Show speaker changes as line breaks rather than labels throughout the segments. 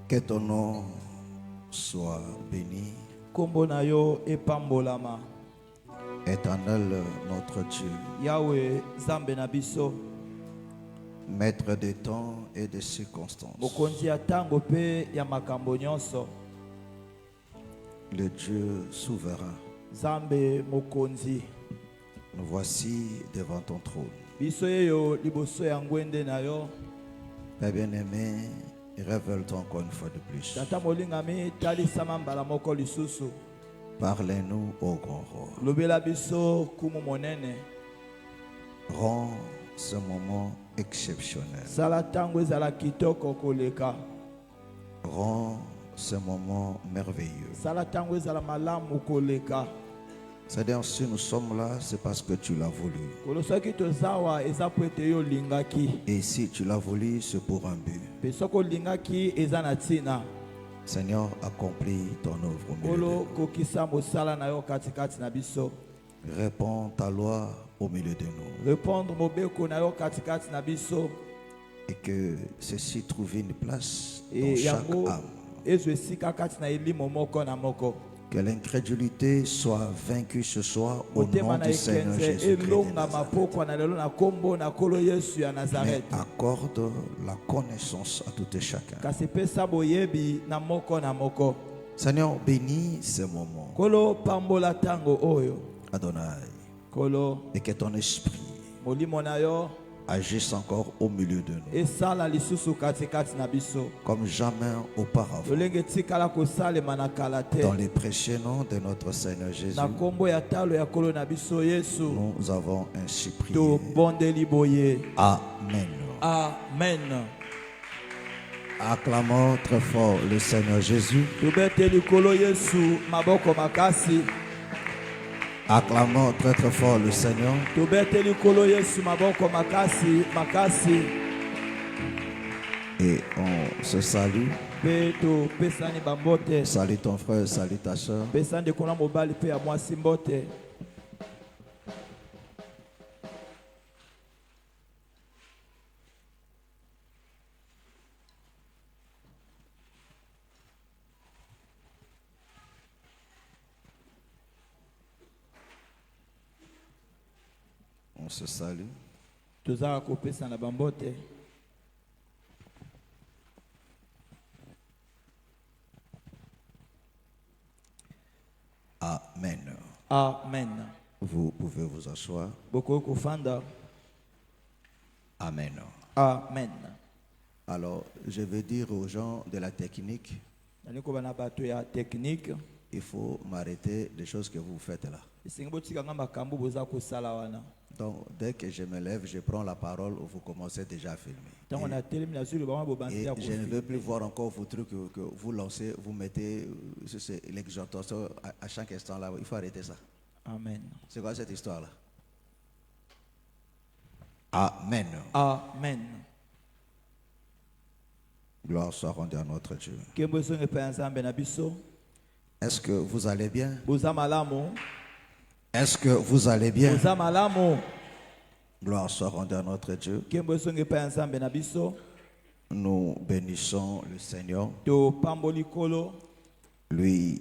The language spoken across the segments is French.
Que ton nom soit béni.
Kombo na yo epambolama.
Éternel notre Dieu,
Yahweh Zambe na biso.
maître des temps et des circonstances,
Mokonzi ya tango pe ya makambo nyonso.
le Dieu souverain,
Zambe mokonzi.
nous voici devant ton trône.
Biso yo liboso ya ngwende na yo.
Père bien-aimé, révèle-toi encore une fois de plus.
Tata molingami talisama mbala moko lisusu.
Parlez-nous au grand roi.
Lobela biso kumu monene.
Rends ce moment exceptionnel.
Sala tango ezala kitoko koleka.
Rends ce moment merveilleux.
Sala tango ezala malamu koleka.
C'est-à-dire, si nous sommes là, c'est parce que tu l'as voulu.
Kolosoki tozawa eza po ete yo lingaki.
Et si tu l'as voulu, c'est pour un but.
Pe soko lingaki eza na tina.
Seigneur, accomplis ton œuvre au milieu de
Kolo
nous.
kokisa mosala na yo katikati na biso.
Réponds ta loi au milieu de nous.
Répondre mobeko na yo katikati na biso.
Et que ceci trouve une place dans
Et
chaque
yango
âme.
ezo esika kati na elimo moko na moko.
Que l'incrédulité soit vaincue ce soir au nom
Motema na
du Seigneur
ekenze
Jésus-Christ de
elonga
Nazareth.
mapokwa na lelo na kombo na kolo Yesu ya
Mais
Nazareth.
accorde la connaissance à tout et chacun.
Kasi pesa boyebi na moko na moko.
Seigneur, bénis ce moment.
Kolo pambola tango oyo.
Adonai.
Kolo
Et que ton esprit
molimo na yo
agisse encore au milieu de nous.
esala lisusu katikati na biso.
Comme jamais auparavant.
Lolenge tikala kosalema na kala te.
Dans les précieux noms de notre Seigneur Jésus,
Na kombo ya talo ya kolo na biso Yesu.
nous avons ainsi prié.
To bondeli boye.
Amen.
Amen.
Acclamons très fort le Seigneur Jésus.
Tobeteli kolo Yesu maboko makasi.
Acclamons très très fort le Seigneur.
Tobeteli kolo Yesu maboko makasi makasi.
Et on se salue.
Pe to pesani bambote.
Salue ton frère, salue ta soeur.
Pesani kona mobali pe ya mwasi mbote.
On se salue.
Tozaka kopesa na bambote.
Amen.
Amen.
Vous pouvez vous asseoir.
Boko kofanda.
Amen.
Amen.
Alors, je vais dire aux gens de la technique,
Naniko bana bato ya technique.
il faut m'arrêter des choses que vous faites là.
Esengi botika nga makambo boza kosala wana.
Donc, dès que je me lève, je prends la parole, vous commencez déjà à filmer.
Tango na telemi na zulu bama bobansi
Et
ya
je ne veux plus
kofi.
voir encore vos trucs que vous lancez, vous mettez c'est l'exhortation à chaque instant là. Il faut arrêter ça.
Amen.
C'est quoi cette histoire-là? Amen.
Amen.
Gloire soit rendue à notre Dieu.
Kembo songe pe nzambe na biso.
Est-ce que vous allez bien?
Boza malamu.
Est-ce que vous allez bien?
Boza malamu.
Gloire soit rendue à notre Dieu.
Kembo songe pe nzambe na biso.
Nous bénissons le Seigneur,
To pamboli kolo.
lui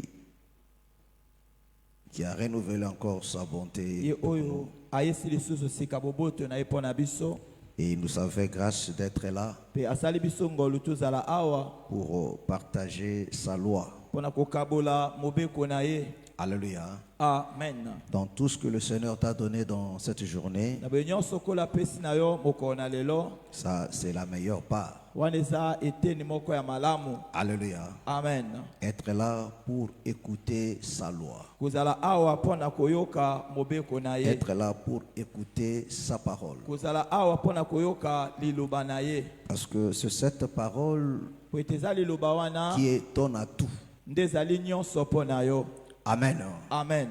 qui a renouvelé encore sa bonté
Ye
pour nous.
oyo ayesi lisusu sika boboto na epo na biso.
Et il nous a fait grâce d'être là
Pe asali biso ngolu tozala awa.
pour partager sa loi.
Pona kokabola mobeko na ye.
Alléluia.
Amen.
Dans tout ce que le Seigneur t'a donné dans cette journée,
Na benyo sokola pesi na yo moko na lelo.
ça c'est la meilleure part.
Waneza eteni moko ya malamu.
Alléluia.
Amen.
Être là pour écouter sa loi.
Kozala awa pona koyoka mobeko na ye.
Être là pour écouter sa parole.
Kozala awa pona koyoka liloba na ye.
Parce que c'est cette parole
Po eteza liloba wana
qui est ton atout.
ndezali nyonso pona yo.
Amen.
Amen.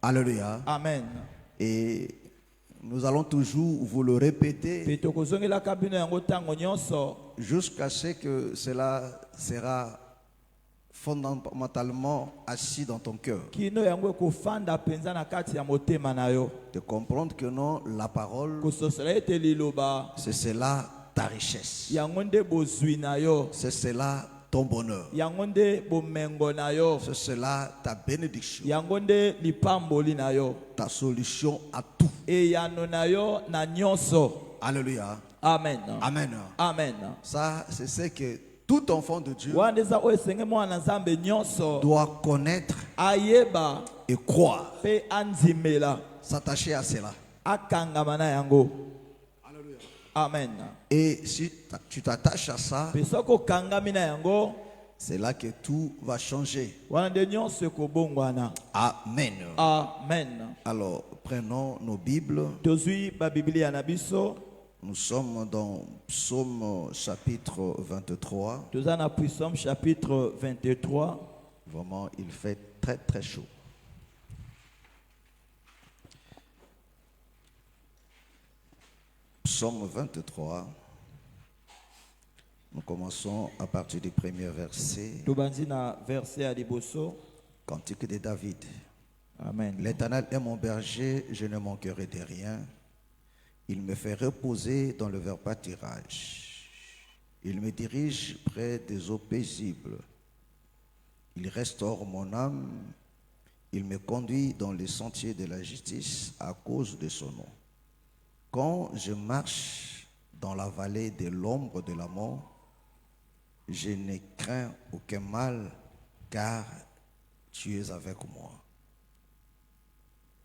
Alléluia.
Amen.
Et nous allons toujours vous le répéter
Pe tokozongelaka bino yango tango nyonso
jusqu'à ce que cela sera fondamentalement assis dans ton cœur.
kino yango ekofanda penza na kati ya motema na yo.
De comprendre que non, la parole,
Kososela ete liloba
c'est cela ta richesse.
yango nde bozwi na yo.
C'est cela ton bonheur.
yango nde bomengo na yo,
C'est cela ta bénédiction,
yango nde lipamboli na yo,
ta solution à tout.
eyano na yo na nyonso.
Alléluia.
Amen.
Amen.
Amen.
Ça, c'est ce que tout enfant de Dieu
wana eza oyo esenge mwana nzambe nyonso
doit connaître
ayeba
et croire.
mpe andimela,
S'attacher à cela.
akangama na yango.
Alléluia.
Amen.
Et si tu t'attaches à ça,
Mpe soki okangami na yango,
c'est là que tout va changer.
wana nde nyonso ekobongwana.
Amen.
Amen.
Alors, prenons nos Bibles.
Tozwi babiblia na biso,
Nous sommes dans Psaume chapitre 23.
toza na Psaume chapitre 23.
Vraiment, il fait très très chaud. Psaume 23. Nous commençons à partir du premier verset.
Tobandi na verset ya liboso.
Cantique de David.
Amen.
L'Éternel est mon berger, je ne manquerai de rien. Il me fait reposer dans le vert pâturage. Il me dirige près des eaux paisibles. Il restaure mon âme. Il me conduit dans les sentiers de la justice à cause de son nom. Quand je marche dans la vallée de l'ombre de la mort, je ne crains aucun mal, car tu es avec moi.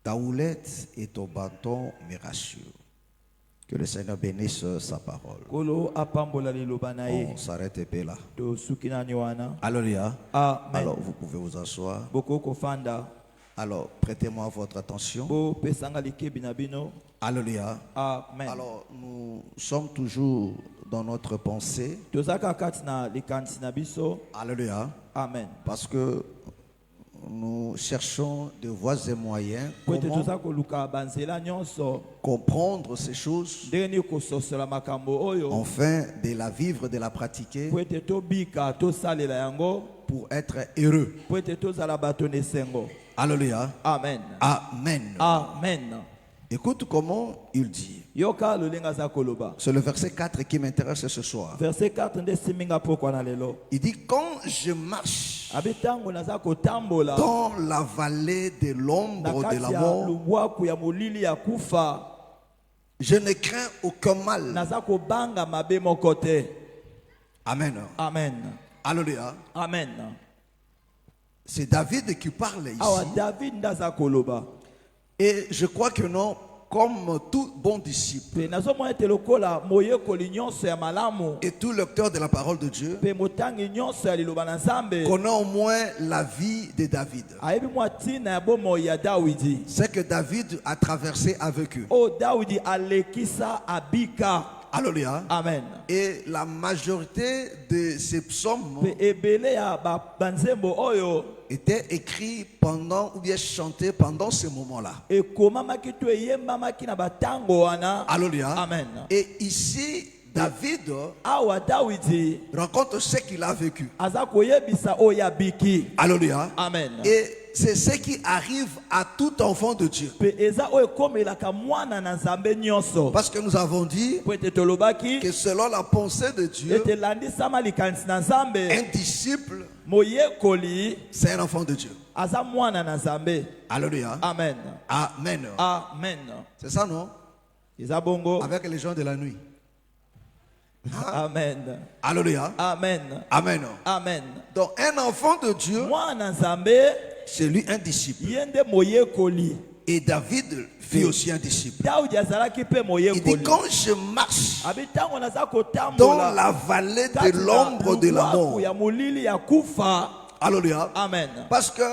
Ta houlette et ton bâton me rassurent. Que le Seigneur bénisse sa parole.
Kolo apambola liloba na ye.
On s'arrête un peu là.
Tosuki nani wana.
Alléluia.
Amen.
Alors, vous pouvez vous asseoir.
Boko kofanda.
Alors, prêtez-moi votre attention.
Bo pesanga likebi na bino.
Alléluia.
Amen.
Alors, nous sommes toujours dans notre pensée.
Tozaka kati na likanisi na biso.
Alléluia.
Amen.
Parce que nous cherchons des voies et moyens
Po ete
comment
toza koluka banzela nyonso
comprendre ces choses,
ndenge nini kososola makambo oyo
enfin de la vivre, de la pratiquer
po ete tobika tosalela yango
pour être heureux.
po ete tozala bato na esengo.
Alléluia.
Amen.
Amen.
Amen.
Écoute comment il dit.
Yoka lolenga za koloba.
C'est le verset 4 qui m'intéresse ce soir.
Verset 4 nde siminga pokwa na lelo.
Il dit, quand je marche
Abitango naza kotambola
dans la vallée de
na
l'ombre de
kati
la
ya
mort,
lubwaku ya molili ya kufa,
je ne crains aucun mal.
naza kobanga mabe moko te.
Amen.
Amen.
Alléluia.
Amen.
C'est David qui parle
Awa
ici.
David ndaza koloba.
Et je crois que non, comme tout bon disciple
Pe nazomona ete lokola moyekoli nyonso ya malamu
et tout lecteur de la parole de Dieu,
pe motangi nyonso ya liloba na Nzambe
connaît au moins la vie de David.
ayebi mwa ntina ya bomoi ya Dawidi.
C'est que David a traversé avec eux.
O Dawidi alekisa abika.
Alléluia.
Amen.
Et la majorité de ces psaumes
Pe ebele ya banzembo oyo
étaient écrits pendant ou bien chantés pendant ce moment-là.
ekomamaki to eyembamaki na batango wana.
Alléluia.
Amen.
Et ici, David
Awa Dawidi
rencontre ce qu'il a vécu.
aza koyebisa oyo abiki.
Alléluia.
Amen.
Et c'est ce qui arrive à tout enfant de Dieu.
Pe eza oyo ekomelaka mwana na Nzambe nyonso.
Parce que nous avons dit
Po ete tolobaki
que selon la pensée de Dieu,
ete landisama likanisi na Nzambe
un disciple,
moyekoli
c'est un enfant de Dieu.
aza mwana na Nzambe.
Alléluia.
Amen.
Amen.
Amen.
C'est ça, non?
Eza bongo.
Avec les gens de la nuit.
Amen.
Alléluia.
Amen.
Amen.
Amen.
Donc, un enfant de Dieu,
Mwana Nzambe
c'est lui un disciple.
yende moyekoli.
Et David fut aussi un disciple.
Daudi azalaki pe
Il dit,
moyekoli.
quand je marche
Abitango naza
dans
kotambola
la vallée
kati
de
na
l'ombre de la
lubwaku
mort.
ya molili ya kufa.
Alléluia.
Amen.
Parce que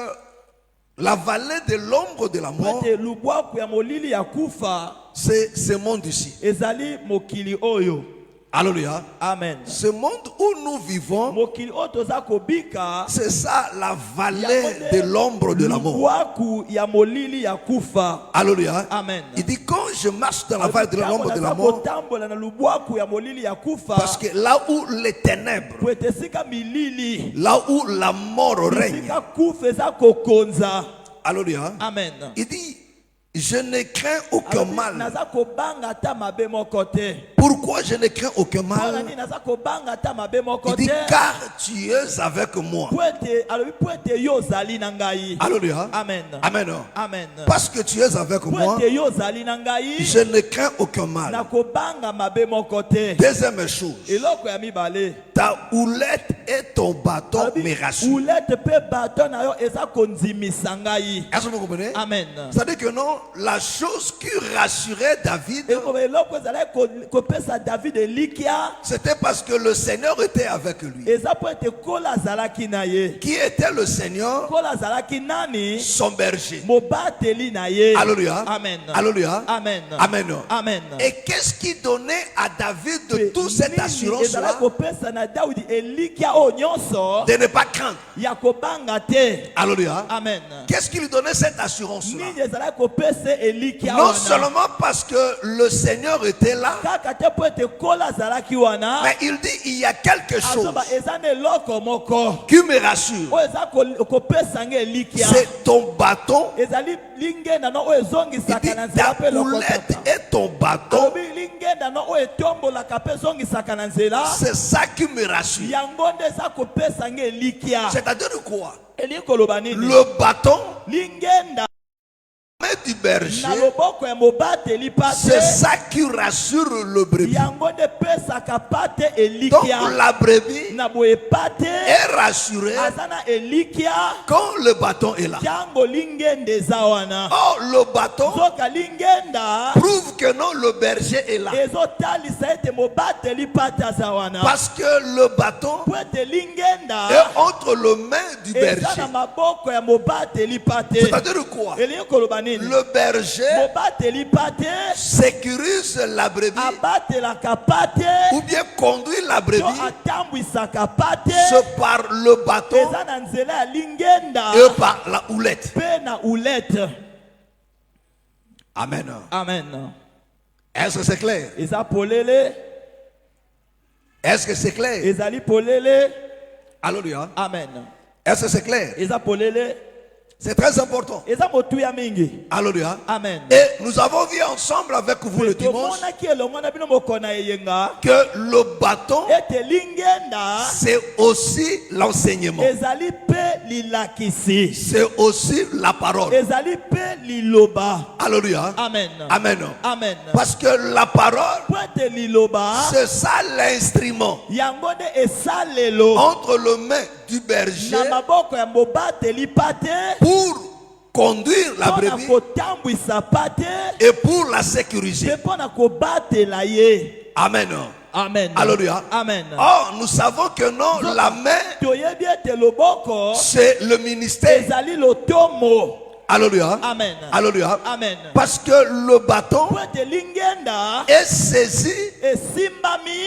la vallée de l'ombre de la mort,
Ete lubwaku ya molili ya kufa
c'est ce monde ici.
ezali mokili oyo.
Alléluia.
Amen.
Ce monde où nous vivons,
Mokili oyo toza kobika
c'est ça la vallée de l'ombre de la mort.
lubwaku ya molili ya kufa.
Alléluia.
Amen.
Il dit, quand je marche dans la vallée de l'ombre de la
Naza
mort,
kotambola na lubwaku ya molili ya kufa.
parce que là où les ténèbres,
Po ete sika milili
là où la mort règne,
sika kufa eza kokonza.
alléluia,
Amen.
il dit, Je ne crains aucun mal.
naza kobanga ata mabe moko te.
Pourquoi je ne crains aucun
Mpona
mal?
nini naza kobanga ata mabe moko
Il dit,
te.
car tu es avec moi.
Po ete alobi po ete yo ozali na ngai.
Alléluia.
Amen.
Amen.
Amen.
Parce que tu es avec
Po
moi,
ete yo ozali na ngai.
je ne crains aucun mal.
Nakobanga mabe moko te.
Deuxième chose,
Eloko ya mibale.
ta houlette et ton bâton
Alobi,
me rassurent.
houlette pe baton na yo eza kondimisa ngai.
Est-ce que vous comprenez?
Amen.
C'est-à-dire que non, la chose qui rassurait David,
Eloko ezali kopesa David elikia.
c'était parce que le Seigneur était avec lui.
Eza po ete kola azalaki na ye.
Qui était le Seigneur?
Kola azalaki nani?
Son berger.
Mobateli na ye.
Alléluia.
Amen.
Alléluia.
Amen.
Amen.
Amen.
Et qu'est-ce qui donnait à David de toute cette assurance-là
ezala kopesa na Daudi elikia o nyonso
de ne pas craindre?
ya kobanga te.
Alléluia.
Amen.
Qu'est-ce qui lui donnait cette assurance-là?
Nini ezala kopesa elikia
Non
wana.
seulement parce que le Seigneur était là,
Kaka te po ete kola azalaki wana.
mais il dit il y a quelque chose
Azoba eza na eloko moko.
qui me rassure.
O eza kopesa nge elikia.
C'est ton bâton.
Ezali lingenda no o
Il
ezongisaka
dit
na nzela
ta
pe
houlette
lokota.
et ton bâton.
Alobi lingenda no o etombolaka pe ezongisaka na nzela.
C'est ça qui me rassure.
Yango nde eza kopesa nge elikia.
C'est-à-dire quoi?
Eli koloba nini?
Le bâton
Lingenda
mais du
na
berger,
loboko ya mobateli
c'est
pate.
ça qui rassure le brebis.
Yango nde pesaka pate
Donc
elikia.
la brebis
Na boye pate
est rassurée
aza na elikia.
quand le bâton est là.
Tiango lingenda eza wana.
Or, le bâton
Zoka lingenda
prouve que non, le berger est là.
ezotalisa ete mobateli pate aza wana.
Parce que le bâton
Po ete lingenda
est entre les mains du
eza na
berger.
maboko ya mobateli pate.
C'est-à-dire quoi?
Elingi koloba nini?
Le berger
Mobateli pate
sécurise la brebis
abatelaka pate
ou bien conduit la
to
brebis
atambwisaka pate
par le bâton
eza na nzela ya lingenda
et par la houlette.
pe na houlette.
Amen.
Amen.
Est-ce que c'est clair?
Eza polele.
Est-ce que c'est clair?
Ezali polele.
Alléluia.
Amen.
Est-ce que c'est clair?
Eza polele.
C'est très important.
Eza motuya mingi.
Alléluia.
Amen.
Et nous avons vu ensemble avec vous le dimanche
tomonaki elongo na bino mokona eyenga
que le bâton,
ete lingenda
c'est aussi l'enseignement.
ezali pe lilakisi.
C'est aussi la parole.
Ezali pe liloba.
Alléluia.
Amen.
Amen.
Amen.
Parce que la parole,
Po ete liloba
c'est ça l'instrument
yango nde esalelo
entre les mains du
na
berger
maboko ya mobateli pate
pour conduire la
mpona
brebis
kotambwisa pate
et pour la
mpe
sécuriser.
mpona kobatela ye.
Amen.
Amen.
Alléluia.
Amen.
Or, nous savons que non, la main,
toyebi ete loboko
c'est le ministère.
ezali lotomo.
Alléluia.
Amen.
Alléluia.
Amen.
Parce que le bâton
Po ete lingenda
est saisi
esimbami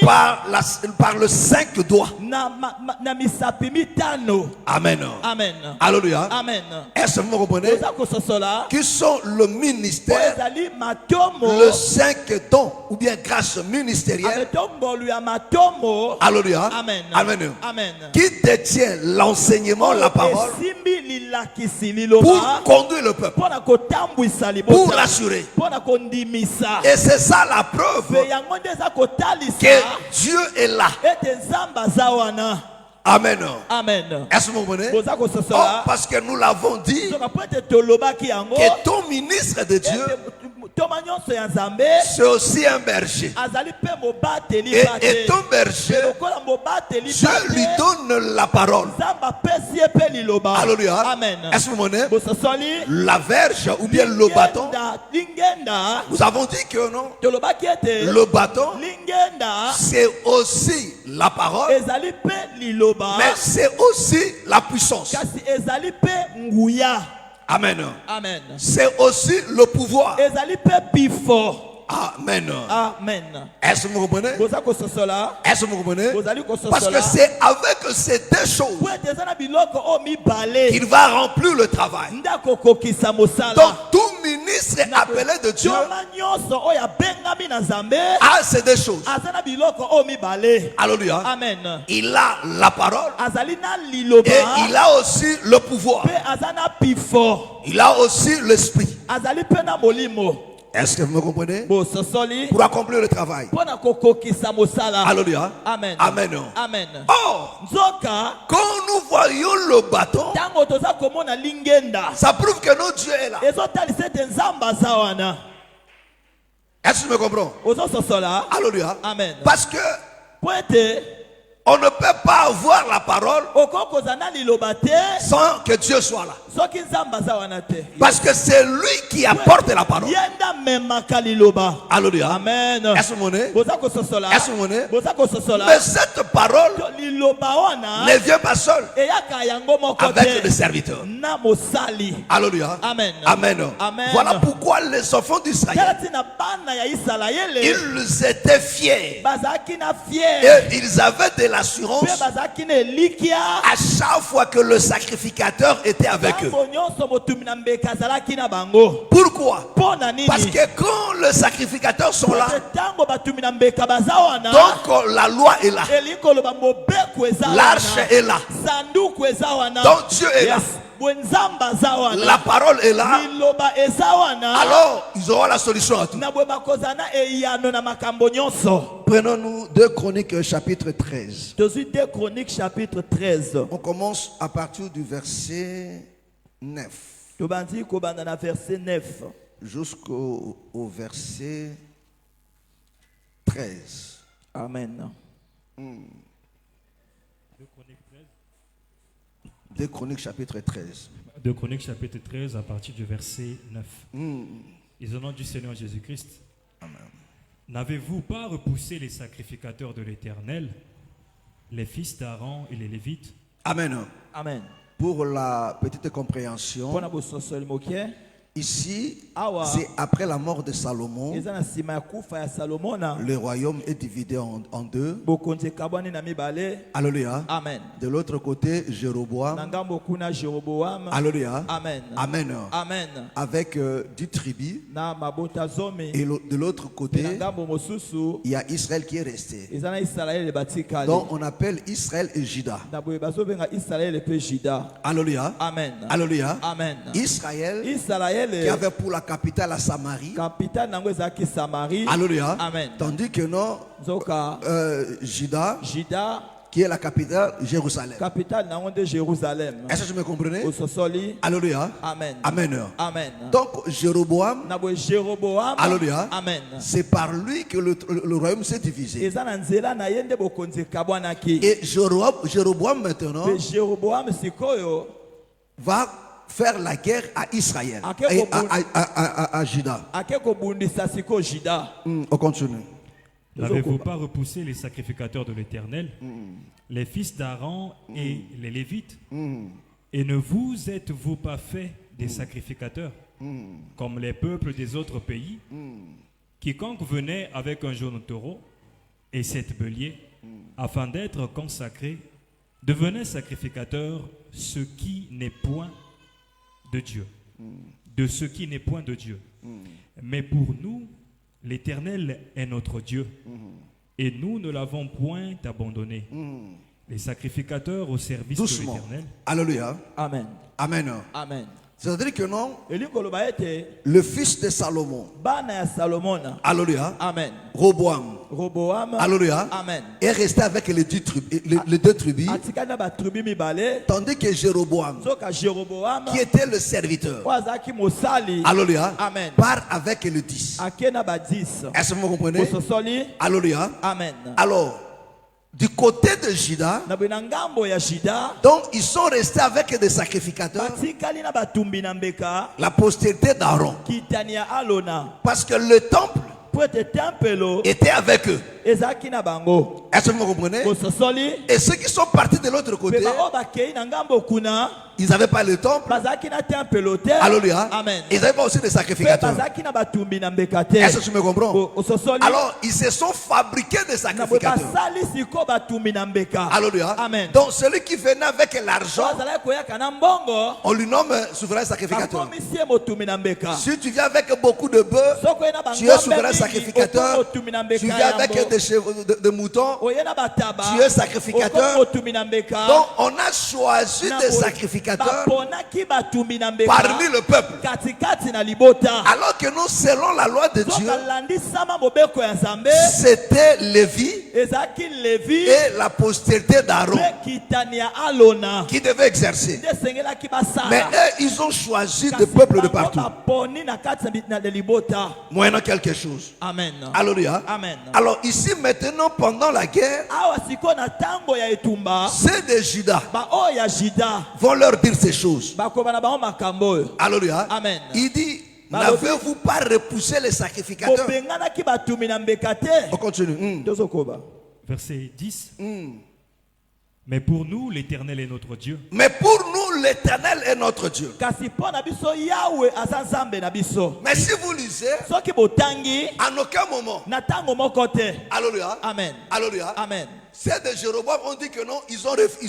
par le 5 doigts.
na misapi mitano.
Amen.
Amen.
Alléluia.
Amen.
Est-ce que vous me comprenez?
Oza kososola
Qui sont le
po
ministère,
ezali matomo
le 5 dons ou bien grâce ministérielle.
ametombolu ya matomo.
Alléluia.
Amen.
Amen.
Amen.
Qui détient l'enseignement, la parole,
esimbi lilakisi
pour
liloba
conduire le peuple,
mpona kotambwisa
pour
libota
l'assurer.
mpona kondimisa.
Et c'est ça la preuve
Pe yango nde eza kotalisa
que Dieu est là.
ete nzambe aza wana.
Amen.
Amen.
Est-ce que vous comprenez?
Boza
Oh,
kososola
parce que nous l'avons dit
soka po ete tolobaki yango
que ton ministre de Dieu,
ete toma nyonso ya nzambe
c'est aussi un berger.
azali mpe mobateli
Et
pate.
ton berger,
lokola mobateli
Dieu lui
pate
donne la parole.
nzambe apesi ye mpe liloba.
Alléluia.
Amen.
Est-ce que vous comprenez?
bososoli
La verge ou bien le bâton.
lingenda
Nous avons dit que non.
tolobaki ete
Le bâton,
lingenda
c'est aussi la parole,
ezali mpe liloba
mais c'est aussi la puissance.
kasi ezali mpe nguya.
Amen.
Amen.
C'est aussi le pouvoir.
ezali mpe bifo.
Amen.
Amen.
Est-ce que vous comprenez?
boza kososola
Est-ce que vous comprenez?
bozali
Parce que
kososola
c'est avec ces deux choses
po ete eza na biloko oyo mibale
qu'il va remplir le travail.
nde akokokisa mosala.
Donc tout ministre ministre appelé de Dieu
Toma nyonso oyo abengami na Nzambe
a ces deux choses.
aza na biloko oyo mibale.
Alléluia.
Amen.
Il a la parole
Azali na liloba
et il a aussi le pouvoir.
pe aza na pifo.
Il a aussi l'esprit.
Azali pe na molimo.
Est-ce que vous me comprenez?
Bososoli
Pour accomplir le travail.
mpona kokokisa mosala.
Alléluia.
Amen.
Amen.
Amen.
Or,
Nzoka
quand nous voyons le bâton,
ntango toza komona lingenda
ça prouve que notre Dieu est là.
ezotalisa ete Nzambe aza wana.
Est-ce que tu me comprends?
Ozososola.
Alléluia.
Amen.
Parce que
Po ete
on ne peut pas avoir la parole
okoki kozala na liloba te
sans que Dieu soit là.
soki Nzambe aza wana te.
Parce que c'est lui qui apporte la parole.
Ye nde amemaka liloba.
Alléluia.
Amen.
Est-ce que vous me
Boza kososola.
Est-ce que vous me
Boza kososola.
Mais cette parole
Liloba wana
ne vient pas seule
eyaka yango moko
avec
te
le serviteur.
na mosali.
Alléluia.
Amen.
Amen.
Amen.
Voilà pourquoi les enfants d'Israël,
Tala tina bana ya Isalaele
ils étaient fiers
bazalaki na fier
et ils avaient de
pe
l'assurance
bazalaki na elikia
à chaque fois que le sacrificateur était avec eux.
ntango nyonso motumi na mbeka azalaki na bango.
Pourquoi?
Mpo na nini?
Parce que quand les sacrificateurs sont là,
ntango batumi na mbeka baza wana
donc la loi est là,
elingi koloba mobeko eza
l'arche
wana
est là,
sanduku eza wana
donc Dieu est là,
bwe Nzambe aza wana
la parole est là.
liloba eza wana
Alors ils auront la solution à tout.
na bwe bakozala na eyano na makambo nyonso.
Prenons-nous 2 Chroniques chapitre 13.
Tozwi 2 Chroniques chapitre 13.
On commence à partir du verset 9
Tobandi kobanda na verset 9
jusqu'au verset 13.
Amen.
2 Chroniques chapitre 13.
2 Chroniques chapitre 13 à partir du verset 9. Et au nom du Seigneur Jésus-Christ.
Amen.
N'avez-vous pas repoussé les sacrificateurs de l'Éternel, les fils d'Aaron et les Lévites?
Amen.
Amen.
Pour la petite compréhension,
Pona bososoli mokie
ici,
awa
c'est après la mort de Salomon,
eza na sima ya kufa ya Salomona
le royaume est divisé en deux.
bokonzi ekabwani na mibale.
Alléluia.
Amen.
De l'autre côté,
Na
Jéroboam.
ngambo kuna Jeroboam.
Alléluia.
Amen.
Amen.
Amen.
Avec 10 tribus.
Na mabota zomi.
Et de l'autre
Na
côté,
ngambo mosusu
il y a Israël qui est resté.
eza na Israele batikali.
Donc on appelle Israël et Juda.
Na boye bazobenga Israele pe Juda.
Alléluia.
Amen.
Alléluia.
Amen.
Israël
Israele
qui avait pour la capitale la Samarie.
capitale nango ezalaki Samarie.
Alléluia.
Amen.
Tandis que non,
Zoka
Juda
Juda
qui est la capitale Jérusalem.
capitale nango de Jérusalem.
Est-ce que je me comprenez?
Ososoli.
Alléluia.
Amen.
Amen.
Amen.
Donc Jéroboam,
Na boye Jeroboam.
Alléluia.
Amen.
C'est par lui que le royaume s'est divisé.
Eza na nzela na yende bokonzi ekabwanaki.
Et Jéroboam maintenant
Pe Jeroboam sikoyo
va faire la guerre à Israël
Ok,
et
bon.
à Juda.
ake kobundisa siko Juda.
On continue.
N'avez-vous pas repoussé les sacrificateurs de l'Éternel, les fils d'Aaron et les Lévites? Et ne vous êtes-vous pas fait des sacrificateurs, comme les peuples des autres pays? Quiconque venait avec un jaune taureau et 7 béliers, afin d'être consacré, devenait sacrificateur, ce qui n'est point de Dieu. De ce qui n'est point de Dieu. Mais pour nous, l'Éternel est notre Dieu, et nous ne l'avons point abandonné. Les sacrificateurs au service
Doucement.
de l'Éternel.
Alléluia.
Amen.
Amen.
Amen.
C'est-à-dire que non,
Elingo loba ete
le fils de Salomon,
bana ya Salomona.
Alléluia,
Amen.
Roboam,
Roboam.
Alléluia,
Amen.
est resté avec les deux tribus,
Atika na ba tribu mibale.
tandis que Jéroboam,
Zoka Jeroboam.
qui était le serviteur,
Wazaki mosali.
Alléluia,
Amen.
part avec le 10.
Ake na ba 10.
Est-ce que vous comprenez?
Ososoli.
Alléluia.
Amen.
Alors, du côté de Juda,
Na bina ngambo ya Juda.
donc ils sont restés avec des sacrificateurs,
Batikali na batumbi na mbeka.
la postérité d'Aaron.
Kitani ya Alona.
Parce que le temple
Pour être tempelo.
était avec eux.
ezaki na bango
Est-ce que vous me comprenez?
kososoli
Et ceux qui sont partis de l'autre côté,
pe bao bakei na ngambo kuna
ils n'avaient pas le temple.
bazaki na temple te.
Alléluia.
Amen.
Ils n'avaient pas aussi des
Pe
sacrificateurs.
bazaki na batumbi na mbeka te.
Est-ce que tu me comprends?
Ososoli
Alors, ils se sont fabriqués des
na boye
sacrificateurs.
basali siko batumbi na mbeka.
Alléluia.
Amen.
Donc, celui qui venait avec l'argent,
bazalaki koyaka na mbongo
on lui nomme souverain sacrificateur.
bakomisi ye motumbi na mbeka.
Si tu viens avec beaucoup de bœufs,
Soko ye na
tu es souverain
bangombe
sacrificateur.
motumbi na mbeka
Tu viens avec
yambo.
des chevaux de moutons.
Oye na bataba
Tu es sacrificateur.
motumbi na mbeka.
Donc, on a choisi
Na
des
boye
sacrificateurs
baponaki batumbi na mbeka
parmi le peuple.
katikati na libota.
Alors que nous, selon la loi de Dieu,
zokalandisama mobeko ya nzambe
c'était Lévi
ezalaki levi
et la postérité d'Aaron
mpe kitani ya alona
qui devaient exercer.
nde esengelaki
Mais
basala.
eux, ils ont choisi
Kasi
des peuples de
bango
partout,
baponi na kati na libota.
moyennant quelque chose.
Amen.
Alléluia.
Amen.
Alors ici, maintenant, pendant la guerre,
awa sikoyo na ntango ya etumba
ceux de Juda
baoyo ya juda
vont leur dire ces choses.
bakoba na bango makambo oyo.
Alléluia.
Amen.
Il dit,
Balobi.
n'avez-vous pas repoussé les sacrificateurs?
bobenganaki batumbi na mbeka te.
On continue.
tozokoba
Verset 10. Mais pour nous, l'Éternel est notre Dieu.
Mais pour nous, l'Éternel est notre Dieu.
kasi mpo na biso yawe aza nzambe na biso.
Mais si vous lisez,
soki botangi
en aucun moment,
na ntango moko te.
Alléluia.
Amen.
Alléluia.
Amen.
Ceux de Jéroboam ont dit que non, ils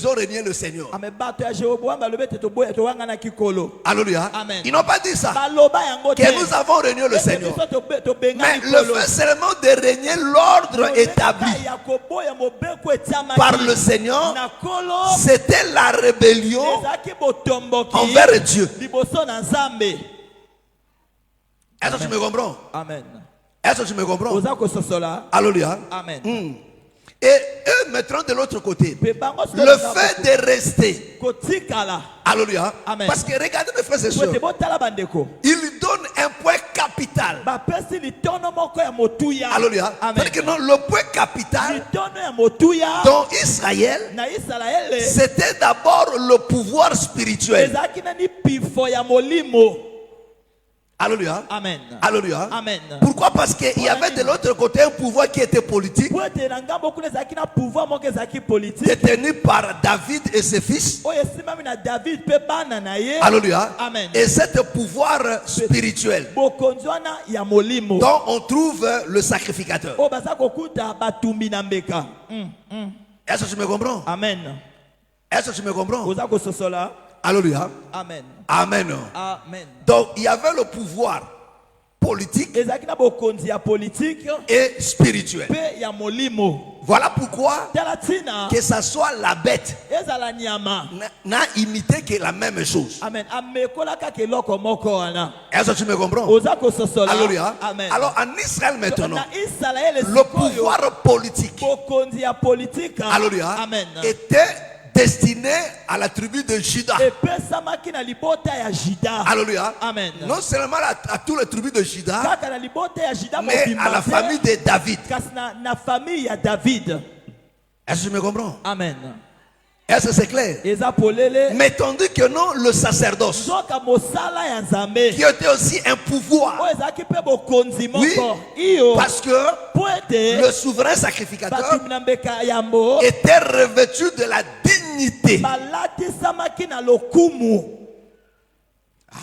ont régné le Seigneur.
ame bato ya jeroboam balobi ete towanganaki kolo.
Alléluia.
Amen.
Ils n'ont pas dit ça.
baloba yango te.
Que nous avons régné le
Ete
Seigneur.
biso
Mais
tobengani
le
kolo.
fait seulement de régner l'ordre établi
ya koboya mobeko etiamaki
par le Seigneur,
na kolo
c'était la rébellion
ezalaki botomboki
envers Dieu.
liboso na nzambe.
Est-ce que tu me comprends?
Amen.
Est-ce que tu me comprends?
oza kososola.
Alléluia.
Amen.
Et eux mettront de l'autre côté.
Pe bango sikoyo
Le
na
fait de rester.
kotikala
Alléluia.
Amen.
Parce que regardez mes frères et
po ete
sœurs.
botala bandeko
Il donne un point capital.
bapesi litono moko ya motuya.
Alléluia.
Amen.
C'est-à-dire que non, le point capital
litono ya motuya
dans Israël,
na Israele
c'était d'abord le pouvoir spirituel.
ezalaki nani pifo ya molimo.
Alléluia.
Amen.
Alléluia.
Amen.
Pourquoi? Parce qu'il y avait de l'autre côté un pouvoir qui était politique,
po ete na ngambo kuna ezalaki na pouvoir moko ezalaki politique
détenu par David et ses fils.
oyo esimami na david mpe bana na ye.
Alléluia.
Amen.
Et cet pouvoir spirituel
bokonzi wana ya molimo
dont on trouve le sacrificateur.
oyo baza kokuta batumbi na mbeka.
Est-ce que tu me comprends?
Amen.
Est-ce que tu me comprends?
oza kososola.
Alléluia.
Amen.
Amen.
Amen.
Donc il y avait le pouvoir politique
ezalaki na bokonzi ya politike
et spirituel.
mpe ya molimo.
Voilà pourquoi
tala ntina
que ça soit la bête
ezala nyama.
n'a imité que la même chose.
Amen. amekola kaka eloko moko wana.
Est-ce que tu me comprends?
oza kososola.
Alléluia.
Amen.
Alors en Israël maintenant,
na Israele
le
sikoyo
pouvoir politique,
bokonzi ya politique.
alléluia,
Amen.
était destiné à la tribu de Juda.
epesamaki na libota ya juda.
Alléluia.
Amen.
Non seulement à tous les tribus de Juda,
kaka na libota ya juda
mais à la famille de David.
kasi na famille ya david.
Est-ce que tu me comprends?
Amen.
Est-ce que c'est clair?
eza polele
Mais tandis que non, le sacerdoce,
zoka mosala ya nzambe
qui était aussi un pouvoir,
oyo ezalaki mpe bokonzi
oui,
moko iyo
parce que
po ete
le souverain sacrificateur
batumbi na mbeka yambo
était revêtu de la dignité.
balatisamaki na lokumu.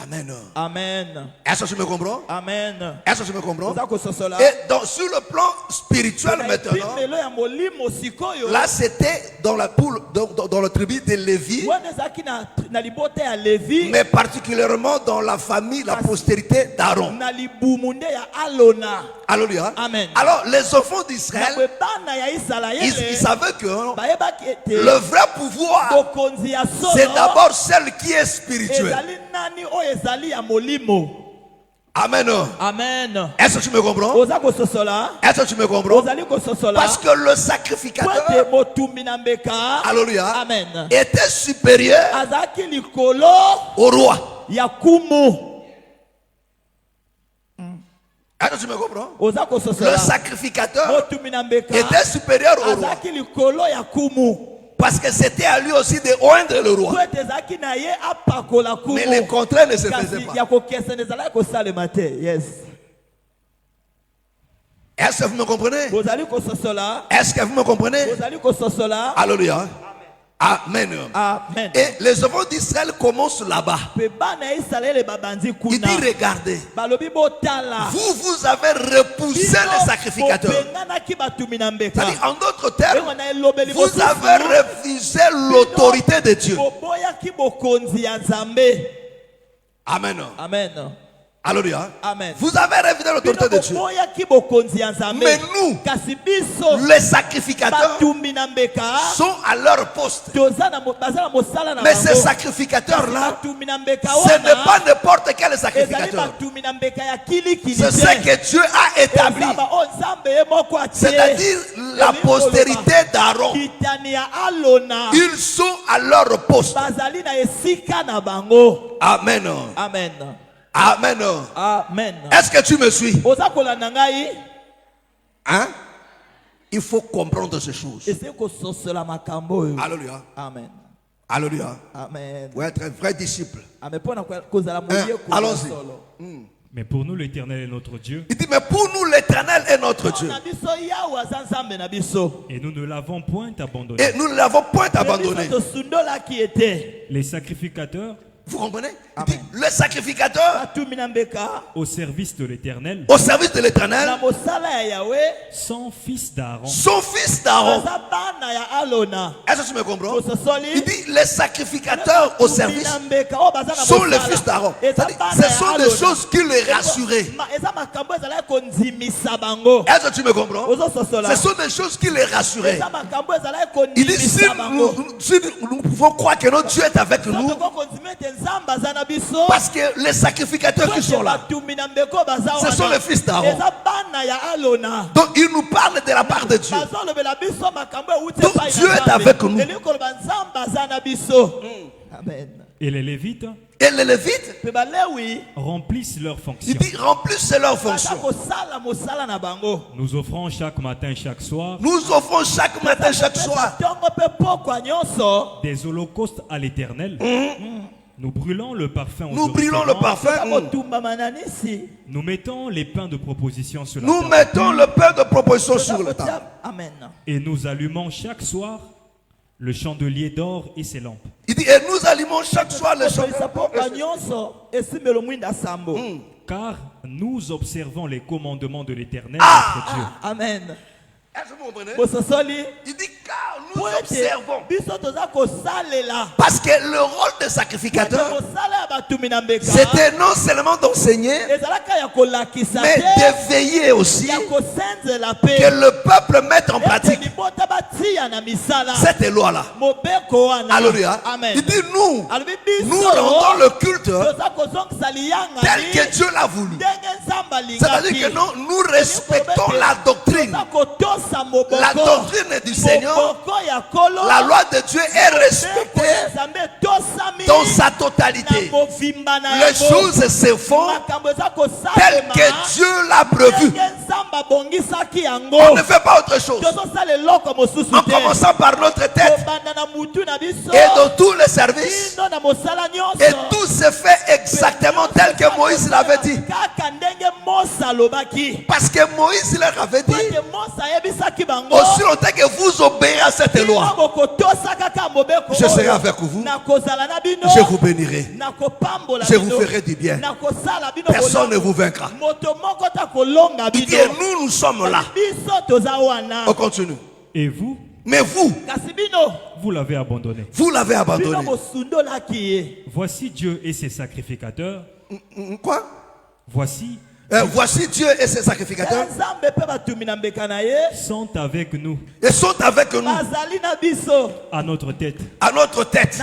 Amen.
Amen.
Est-ce que tu me comprends?
Amen.
Est-ce que tu me comprends?
oza kososola.
Et donc, sur le plan spirituel maintenant,
epimelo ya molimo sikoyo
là c'était dans la poule, dans le tribu de Lévi,
wana ezalaki na libota ya levi
mais particulièrement dans la famille, la postérité d'Aaron.
na libumu nde ya alona.
Alléluia.
Amen.
Alors, les enfants
na
d'Israël,
bwe bana ya
ils
isalaele
savaient que
bayebaki ete
le vrai pouvoir,
bokonzi ya
c'est
solo
d'abord celle qui est spirituelle.
ezali nani oyo ezali ya molimo.
Amen.
Amen.
Est-ce que tu me comprends?
oza kososola.
Est-ce que tu me comprends?
ozali kososola.
Parce que le
po
sacrificateur,
ete motumbi na mbeka
alléluia,
Amen.
était supérieur
azalaki likolo
au roi.
ya kumu.
Est-ce que tu me comprends?
oza
Le
kososola.
sacrificateur
motumbi na mbeka
était supérieur au roi.
azalaki likolo ya kumu.
Parce que c'était à lui aussi de oindre le
po
roi.
ete ezalaki na ye apakola kumu.
Mais le contraire ne se faisait
kasi
pas.
ya kokesana ezalaki kosalema te. Yes.
Est-ce que vous me comprenez?
bozali kososola,
Est-ce que vous me comprenez?
bozali kososola.
Alléluia. Amen.
Amen.
Et les enfants d'Israël commencent là-bas.
Pe bana Israël babandi
Il
kuna.
dit, regardez,
Balobi botala.
vous avez repoussé les sacrificateurs.
Bobenganaki batumina mbeka.
C'est-à-dire, en d'autres termes,
Ewa na elobeli
vous
mosusu.
avez refusé l'autorité de Dieu.
Boboyaki bokonzi ya Nzambe.
Amen.
Amen.
Alléluia.
Amen.
Vous avez refusé l'autorité de Dieu.
Boboyaki bokonzi ya Nzambe.
Mais nous,
kasi biso
les sacrificateurs,
batumina mbeka.
sont à leur poste.
Bazala mosala na
Mais ces
bango.
sacrificateurs-là,
Batumina mbeka
ce
wana.
n'est pas n'importe quel
Ezali
sacrificateur.
batumina mbeka ya kilikili
C'est ce que Dieu a établi.
Ezaba o Nzambe ye moko atie.
C'est-à-dire la postérité d'Aaron.
Kitani ya Alona.
Ils sont à leur poste.
Bazali na esika na bango.
Amen.
Amen.
Amen.
Amen.
Est-ce que tu me suis?
Oza kolanda ngai.
Hein? Il faut comprendre ces choses.
Ese kososola makambo oyo.
Alléluia.
Amen.
Alléluia.
Amen.
Pour être un vrai disciple.
Amen. Pona kozala moye ko.
Allons-y.
Mais pour nous, l'Éternel est notre Dieu.
Il dit, mais pour nous, l'Éternel est notre Dieu.
Na biso yawo aza Nzambe na biso.
Et nous ne l'avons point abandonné.
Et nous ne l'avons point abandonné.
Biso tosundola ki ete.
Les sacrificateurs
Vous comprenez? Il
Amen.
dit, le sacrificateur
Batumina mbeka.
au service de l'Éternel,
au service de l'Éternel,
Na mosala ya Yahweh.
son fils d'Aaron,
son fils d'Aaron.
Aza bana ya Alona.
Est-ce que tu me comprends?
Kososoli.
Il dit, les sacrificateurs au service sont les fils d'Aaron. C'est-à-dire, ce sont des choses qui les rassuraient. Est-ce que tu me comprends? Ce sont des choses qui les rassuraient. Il dit, si nous pouvons croire que notre Dieu est avec nous, parce que les sacrificateurs qui sont là, ce sont les fils d'Aaron. Donc il nous parle de la part de Dieu. Donc Dieu est avec nous.
Amen.
et les Lévites
Et les Lévites,
remplissent leurs
il
fonctions.
dit, remplissent leurs fonctions.
Nous offrons chaque matin et chaque soir
Nous offrons chaque matin, chaque soir,
des holocaustes à l'Éternel. Nous brûlons le parfum aux
nous brûlons le
offrandes.
parfum.
Nous mettons les pains de proposition sur la
Nous
table.
mettons le pain de proposition sur le table.
Amen.
Et nous allumons chaque soir le chandelier d'or et ses lampes.
Il dit, et nous allumons chaque soir le champagne.
Car nous observons les commandements de l'Éternel,
Ah!
notre Dieu.
Amen.
Est-ce que vous comprenez?
Bososoli.
Il dit, car nous observons.
Biso toza kosalela.
Parce que le rôle de sacrificateur,
Kosala batumina mbeka.
c'était non seulement d'enseigner,
Ezalaka ya kolakisa
mais
te.
de veiller aussi
Ya kosenzela
que
pe.
le peuple mette en pratique
Libota batia na misala.
cette loi-là.
Mobeko wana.
Alléluia.
Amen.
Il dit, nous
Alobi biso.
nous rendons le culte
Toza kozongisa liyanga
tel
ni.
que Dieu l'a voulu.
Ndenge Nzamba lingaki.
C'est-à-dire que non, nous respectons la doctrine.
Toza kotosa moboko.
La doctrine du Seigneur,
Moboko ya kolo.
la loi de Dieu est respectée dans sa totalité. Les choses se font telles que Dieu l'a prévu. On ne fait pas autre chose. En commençant par notre tête et dans tous les services. Et tout se fait exactement tel que Moïse l'avait dit. Parce que Moïse leur avait dit, aussi longtemps que vous obéirez à cette loi, je serai avec vous, je vous bénirai, je vous ferai du bien. Personne ne vous vaincra. Il dit, et nous sommes là. On continue.
Et vous,
Mais vous,
vous l'avez abandonné.
vous l'avez abandonné.
Voici Dieu et ses sacrificateurs.
Quoi?
Voici
Voici Dieu et ses sacrificateurs
sont avec nous,
et sont avec nous
à notre tête.
à notre tête.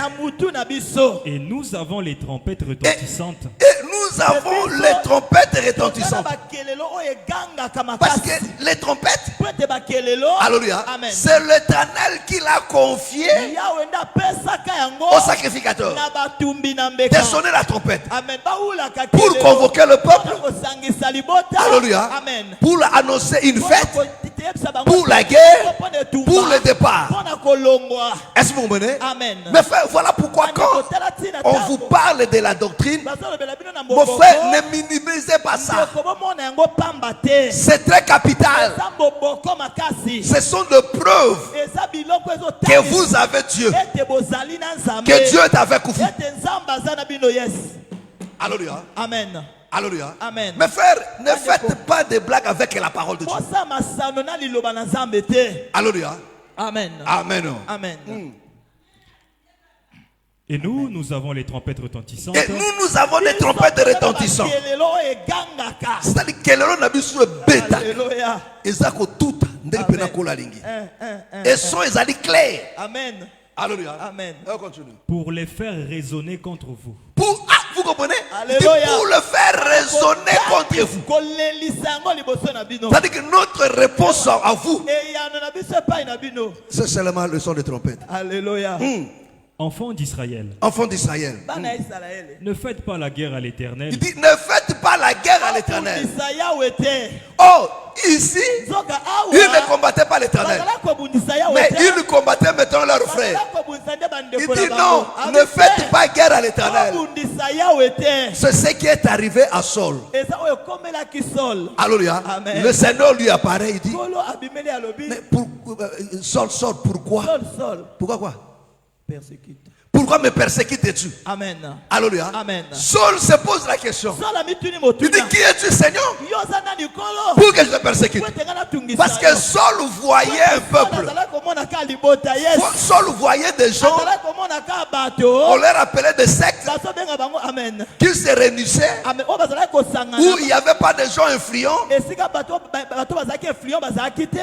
Et nous avons les trompettes retentissantes.
Et nous avons les trompettes retentissantes. Parce que les trompettes, alléluia,
Amen.
c'est l'Éternel qui l'a confié au sacrificateur de sonner la trompette pour convoquer le peuple, alléluia,
Amen.
pour annoncer une fête, pour la guerre, pour le départ. Est-ce que vous comprenez?
Amen.
Mais frère, voilà pourquoi quand on vous parle de la doctrine, mon frère, ne minimisez pas ça. C'est très capital. Ce sont des preuves que vous avez Dieu. Que Dieu est avec vous. Alléluia.
Amen.
Alléluia.
Amen.
Mes frères, ne faites pas de blagues avec la parole de Dieu. Alléluia.
Amen.
Amen.
Amen.
Et nous avons les trompettes retentissantes.
Et nous avons des trompettes retentissantes. C'est-à-dire que l'on a besoin de bêta.
Alléluia.
Et ça que tout et sont ils clairs.
Amen.
Alléluia.
Amen.
On continue.
Pour les faire résonner contre vous.
Vous comprenez?
Alléluia.
Pour le faire résonner contre vous. C'est-à-dire que notre réponse à vous, c'est seulement le son des trompettes.
Alléluia.
Enfants d'Israël,
Enfants d'Israël,
ne faites pas la guerre à l'Éternel.
il dit ne faites pas la guerre à l'Éternel. Oh, ici, ils ne combattaient pas l'Éternel, mais ils combattaient maintenant leurs frères. Il dit non, ne faites pas guerre à l'Éternel. C'est ce qui est arrivé à Saul. Alléluia.
Amen.
Le Seigneur lui apparaît, il dit mais Saul, pourquoi? Pourquoi quoi?
Persécute.
Pourquoi me persécutes-tu?
Amen.
Alléluia.
Amen.
Saul se pose la question. Il dit, qui es-tu, Seigneur? Pour que je te persécute. Parce que Saul voyait un peuple. Saul voyait des gens. On leur appelait des sectes qui se réunissaient où il n'y avait pas de gens influents.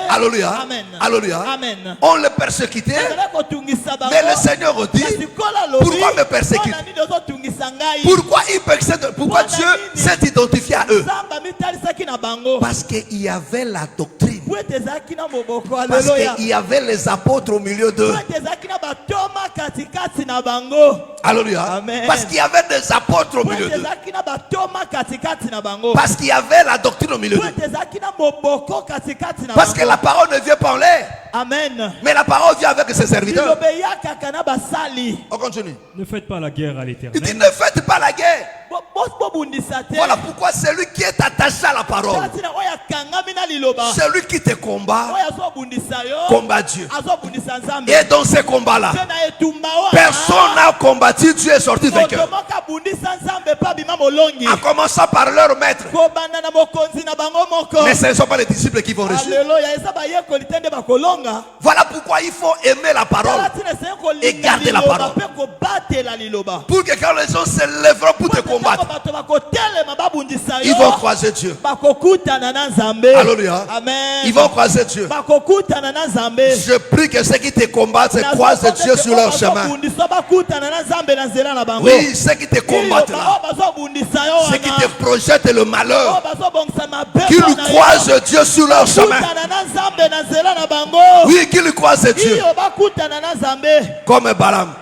Alléluia. Alléluia.
Amen.
On les persécutait. Mais le Seigneur dit, pourquoi me persécute? Pourquoi Dieu s'est identifié à eux? Parce qu'il y avait la doctrine. Parce qu'il y avait les apôtres au milieu d'eux. Alléluia.
Amen.
Parce qu'il y avait des apôtres au milieu d'eux. Parce qu'il y avait la doctrine au milieu d'eux. Parce que la parole ne vient pas en l'air.
Amen.
Mais la parole vient avec ses serviteurs. On continue.
Ne faites pas la guerre à
Il dit
l'Éternel.
ne faites pas la guerre. Voilà pourquoi celui qui est attaché à la parole, celui qui te combat, combat Dieu. Et dans ces combats-là, personne n'a combattu, Dieu est sorti vainqueur. En commençant par leur maître. Mais ce ne sont pas les disciples qui vont réussir. Voilà pourquoi il faut aimer la parole et garder la parole. Pour que quand les gens se lèveront pour te combattre, ils vont croiser Dieu. Alléluia.
Amen.
Ils vont croiser Dieu. Je prie que ceux qui te combattent croisent Dieu sur leur chemin. Oui, ceux qui te combattent là, ceux qui te projettent le malheur, qu'ils croisent Dieu sur leur chemin. Oui, qu'ils croisent Dieu. Comme Balaam.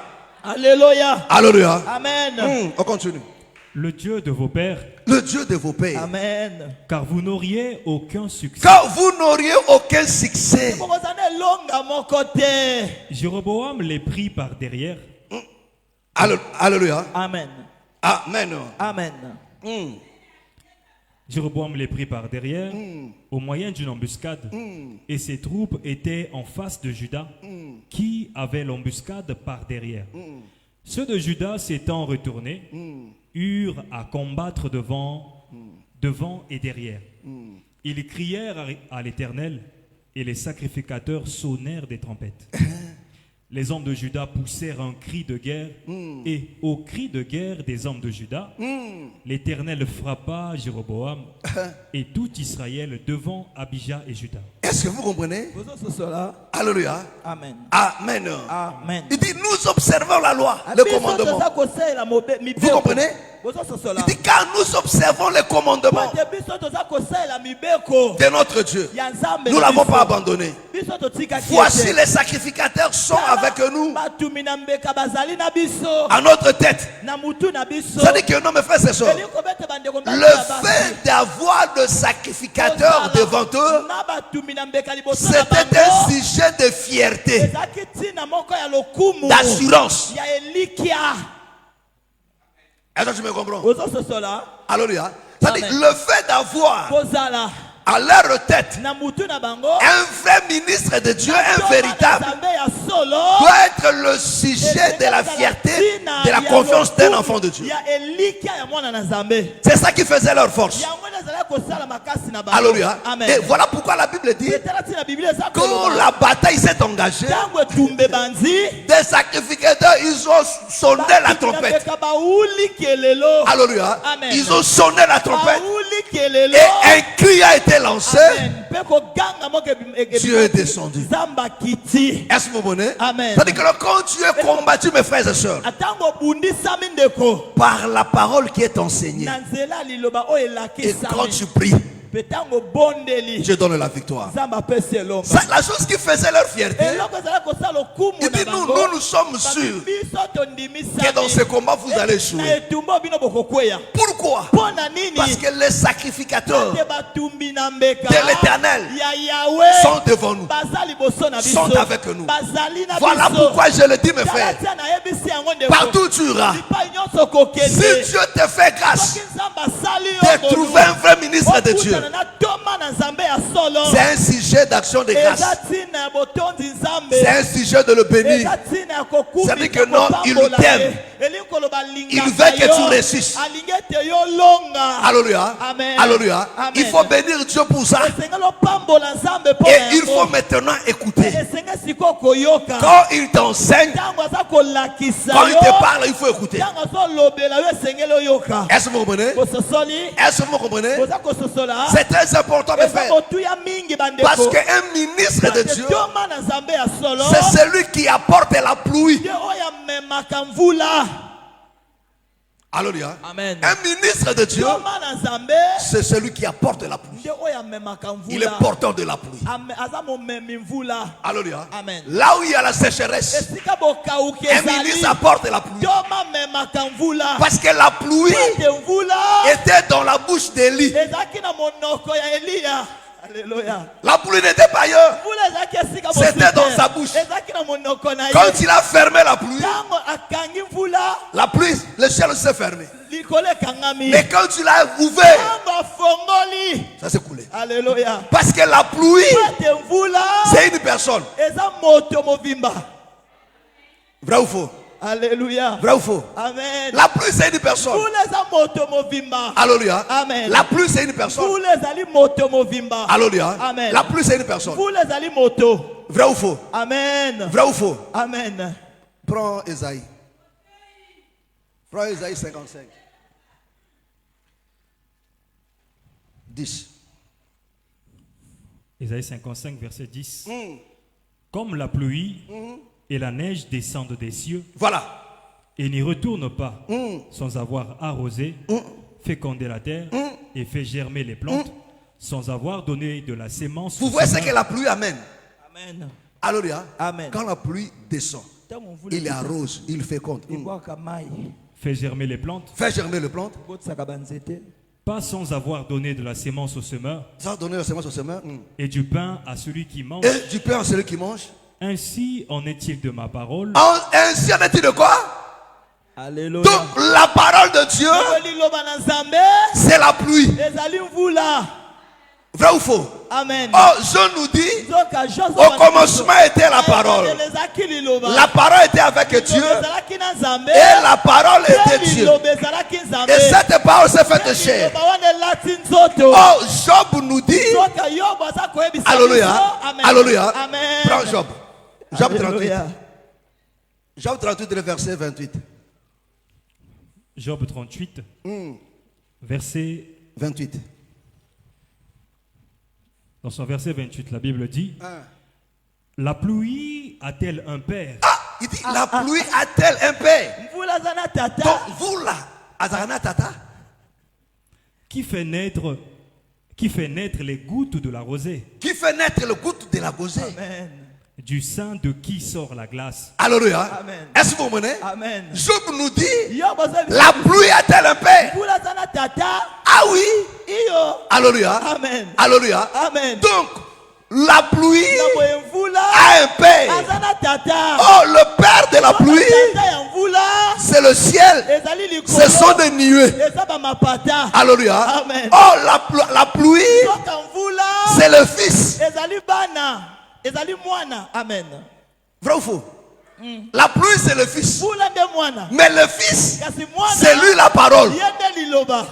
Alléluia.
Alléluia.
Amen.
On continue.
Le Dieu de vos pères,
Le Dieu de vos pères.
Amen.
car vous n'auriez aucun succès.
Car vous n'auriez aucun succès.
Jéroboam les prit par derrière.
Alléluia.
Amen.
Amen.
Amen.
Jéroboam les prit par derrière au moyen d'une embuscade. Et ses troupes étaient en face de Juda qui avait l'embuscade par derrière. Ceux de Juda s'étant retournés eurent à combattre devant et derrière. Ils crièrent à l'Éternel et les sacrificateurs sonnèrent des trompettes. Les hommes de Juda poussèrent un cri de guerre et au cri de guerre des hommes de Juda, l'Éternel frappa Jéroboam et tout Israël devant Abijah et Juda.
Est-ce que vous comprenez? Alléluia.
Amen.
Amen.
Amen.
Il dit nous observons la loi, le commandement. Vous comprenez? Il dit car nous observons les commandements de notre Dieu, nous ne l'avons pas abandonné. Voici les sacrificateurs sont avec nous à notre tête. C'est-à-dire que non, mes frères et sœurs, le fait d'avoir de sacrificateurs devant eux C'était un sujet de fierté, d'assurance. Est-ce que tu me comprends? Alléluia. C'est-à-dire le fait d'avoir à leur tête un vrai ministre de Dieu, un véritable, doit être le sujet de la fierté, de la confiance d'un enfant de Dieu. C'est ça qui faisait leur force. Alléluia. Et voilà pourquoi la Bible dit, quand la bataille s'est engagée, des sacrificateurs, ils ont sonné la trompette. Alléluia. Ils ont sonné la trompette. Et un cri a été lancé. Dieu est descendu. Est-ce que vous comprenez? C'est-à-dire que quand tu es combattu, mes frères et sœurs, par la parole qui est enseignée, et quand tu pries, Dieu donne la victoire. La chose qui faisait leur fierté, il dit nous sommes sûrs que dans ce combat vous allez jouer. Pourquoi? Parce que les sacrificateurs de l'Éternel sont devant nous, sont avec nous. Voilà pourquoi je le dis, mes frères, partout tu iras, si Dieu te fait grâce de trouver un vrai ministre de Dieu, c'est un sujet d'action de grâce. C'est un sujet de le bénir. C'est-à-dire que non, il t'aime. Il veut que tu réussisses. Alléluia. Alléluia. Il faut bénir Dieu pour ça. Et il faut maintenant écouter. Quand il t'enseigne, quand il te parle, il faut écouter. Est-ce que vous comprenez? Est-ce que vous comprenez? C'est très important de faire. Parce qu'un ministre de Dieu, c'est celui qui apporte la pluie. Alléluia. Un ministre de Dieu, c'est celui qui apporte la pluie. Il est porteur de la pluie. Alléluia. Là où il y a la sécheresse, un ministre apporte la pluie. Parce que la pluie était dans la bouche d'Élie. Alléluia. La pluie n'était pas ailleurs. C'était dans sa bouche. Quand il a fermé la pluie, le ciel s'est fermé. Mais quand tu l'as ouvert, ça s'est coulé. Alléluia. Parce que la pluie, c'est une personne. Vrai ou faux? Alléluia. Vrai ou faux? Amen. La pluie, c'est une personne. Alléluia. Amen. La pluie, c'est une personne. Alléluia. Amen. La pluie, c'est une personne. Vrai ou faux? Amen. Vrai ou faux? Amen. Prends Esaïe. Prends Esaïe 55. 10.
Esaïe 55, verset 10. Comme la pluie et la neige descendent des cieux.
Voilà.
Et n'y retournent pas sans avoir arrosé, fécondé la terre et fait germer les plantes, sans avoir donné de la sémence.
Vous voyez ce que la pluie amène? Amen. Alléluia. Amen. Quand la pluie descend, il arrose, il féconde.
Fait germer les plantes.
Fait germer les plantes.
Pas sans avoir donné de la sémence au semeur.
Sans donner la sémence au semeur.
Et du pain à celui qui mange.
Et du pain à celui qui mange.
Ainsi en est-il de ma parole.
Ainsi en est-il de quoi?
Alléluia.
Donc la parole de Dieu, c'est la pluie. Vrai ou faux? Amen. Oh, Jean nous dit, au commencement était la parole. La parole était avec Dieu. Et la parole était Dieu. Et cette parole s'est faite chair. Oh, Job nous dit, alléluia, alléluia. Prends Job. Job 38. Job 38, le verset 28.
Job 38, verset
28.
Dans son verset 28, la Bible dit, la pluie a-t-elle un père?
Ah, il dit, la pluie a-t-elle un père? Donc, vous là, Azarana Tata,
qui fait naître les gouttes de la rosée?
Qui fait naître les gouttes de la rosée?
Amen. Du sein de qui sort la glace?
Alléluia. Est-ce que vous comprenez? Amen. Job nous dit, la pluie a-t-elle un père? Ah oui. Alléluia. Amen. Alléluia. Amen. Donc, La pluie
na boye mvula
a un père.
aza na tata
Oh, le père de la pluie,
tata ya mvula
c'est le ciel.
ezali likolo
Ce sont des nuées.
eza bamapata
Alléluia.
Amen.
Oh, la pluie,
soka mvula
c'est le fils.
ezali bana ezali mwana amen
Vrai ou faux? La pluie, c'est le fils.
mvula nde mwana
Mais le fils,
kasi mwana
c'est lui la parole.
ye nde liloba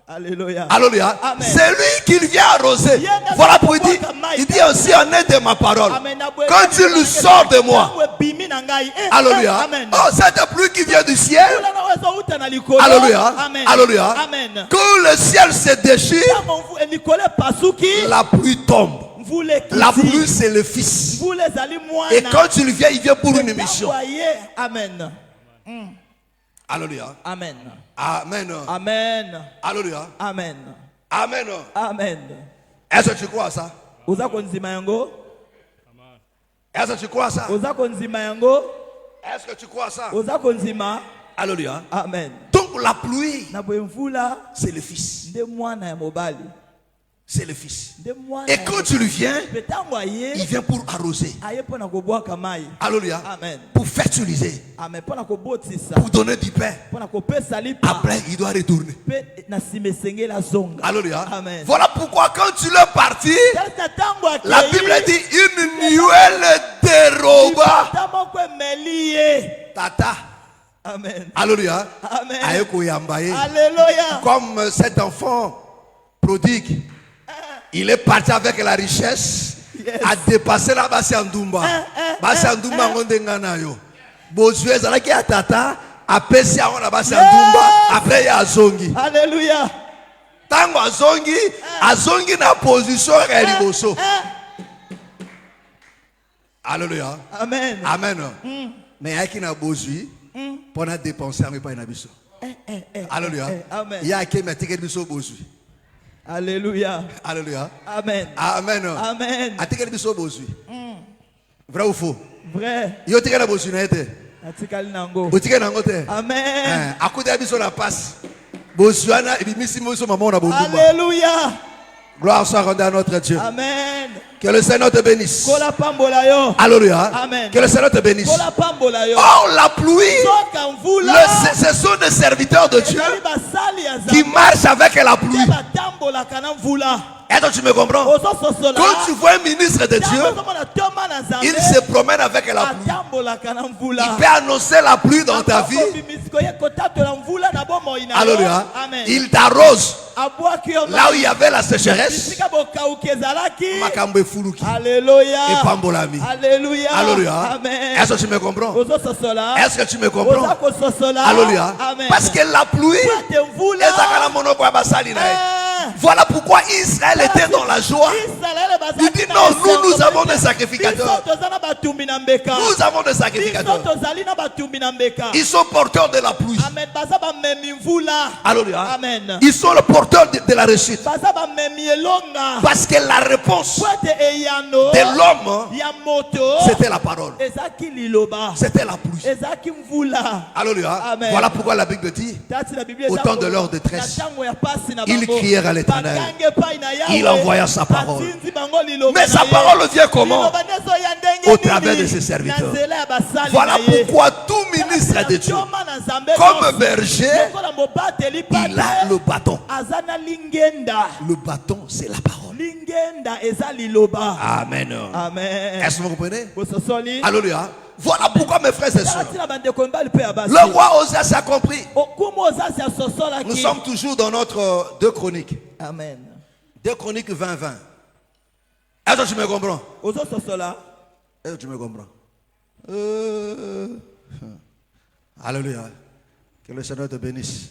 alléluia
Alléluia.
Amen.
C'est lui qui vient arroser. Voilà pourquoi il dit aussi en est de ma parole.
Amen.
Quand il sort de moi.
Bimi na ngai.
Alléluia.
Amen.
Oh, cette pluie qui vient du ciel.
Mvula na wezo uta na likolo.
Alléluia.
Amen.
Alléluia.
Amen.
Quand le ciel se déchire,
Tango likolo pasuki
la pluie tombe.
mvula ekiti.
La pluie, c'est le fils.
Mvula ezali mwana.
Et quand il vient pour une mission.
Amen.
Alléluia.
Amen.
Amen.
Amen.
Alléluia.
Amen.
Amen.
Amen.
Est-ce que tu crois à ça?
Oza konzima yango?
Est-ce que tu crois à ça?
Oza konzima yango?
Est-ce que tu crois à ça?
Oza konzima?
Alléluia.
Amen.
Donc la pluie,
Na boye mvula
c'est le fils.
nde mwana ya mobali.
C'est le fils.
Nde mwana.
Et quand tu lui viens,
Petango aye.
il vient pour arroser.
Aye pona kobwaka mai.
Alléluia.
Amen.
Pour fertiliser.
Amen. Pona kobotisa.
Pour donner du pain.
Pona kopesa lipa.
Après, il doit retourner.
Pe na simesenge la zonga.
Alléluia.
Amen.
Voilà pourquoi quand tu l'es parti,
Tango akei.
la Bible dit une nuée le déroba.
Tamoko emeli.
Tata.
Amen.
Alléluia.
Amen.
Ayeko yambaye.
Alléluia.
Comme cet enfant prodigue, il est parti avec la richesse, a dépassé la base en Dumba. Base en Dumba, on dengana yo. Bozué, zalaki a tata, a pesi a on la base en Dumba, après il y a Zongi.
Alléluia.
Tango a Zongi na position riboso. Alléluia.
Amen.
Amen. Mais il y a Bozui, pour dépenser, mais pas une abisso. Alléluia.
Amen.
Il y a qui m'a tiré biso Bozui.
Alléluia.
Alléluia.
Amen.
Amen.
Amen.
A tiré biso Bozui. Vrai ou faux?
Vrai.
Yo tiré Bozui na été.
Atikali nango.
O tiré nango te.
Amen.
A côté biso la passe. Bozui na ebimisi moso maman na bonduma.
Alléluia.
Gloire soit rendue à notre Dieu.
Amen.
Que le Seigneur te bénisse.
Kola pambola yo.
Alléluia.
Amen.
Que le Seigneur te bénisse.
Kola pambola yo.
Oh, la pluie.
Soka mvula.
Ce sont des serviteurs de Dieu
Ezali basali ya
qui
Nzambe.
marchent avec la pluie.
Batambola kana mvula.
Est-ce que tu me comprends?
Ozo sosola.
Quand tu vois un ministre de Dieu, il se promène avec la pluie. Il peut annoncer la pluie dans ta vie. Alléluia. Il t'arrose là où il y avait la sécheresse. Makambo efuruki.
Alléluia.
Et pambolami.
Alléluia.
Alléluia.
Amen.
Est-ce que tu me comprends? Est-ce que tu me comprends?
Alléluia.
Alléluia. Parce que la pluie, voilà pourquoi Israël était dans la joie. Il dit non, nous avons des sacrificateurs. Nous avons des sacrificateurs. Ils sont porteurs de la pluie. Alléluia.
Amen.
Ils sont le porteur de la réussite. Parce que la réponse de l'homme, c'était la parole. C'était la pluie. Alléluia.
Amen.
Voilà pourquoi la Bible dit, au temps de leur détresse, ils crièrent à l'Éternel. Il envoya sa parole. Mais sa parole vient comment? Au travers de ses serviteurs. Voilà pourquoi tout ministre de Dieu, comme berger, il a le bâton. Le bâton, c'est la parole. Amen.
Amen.
Est-ce que vous comprenez? Alléluia. Voilà pourquoi mes frères et sœurs, le roi Osée a compris. Nous sommes toujours dans notre 2 Chroniques.
Amen.
2 Chroniques 20-20. Est-ce que tu me comprends? Est-ce que tu me comprends? Alléluia. Que le Seigneur te bénisse.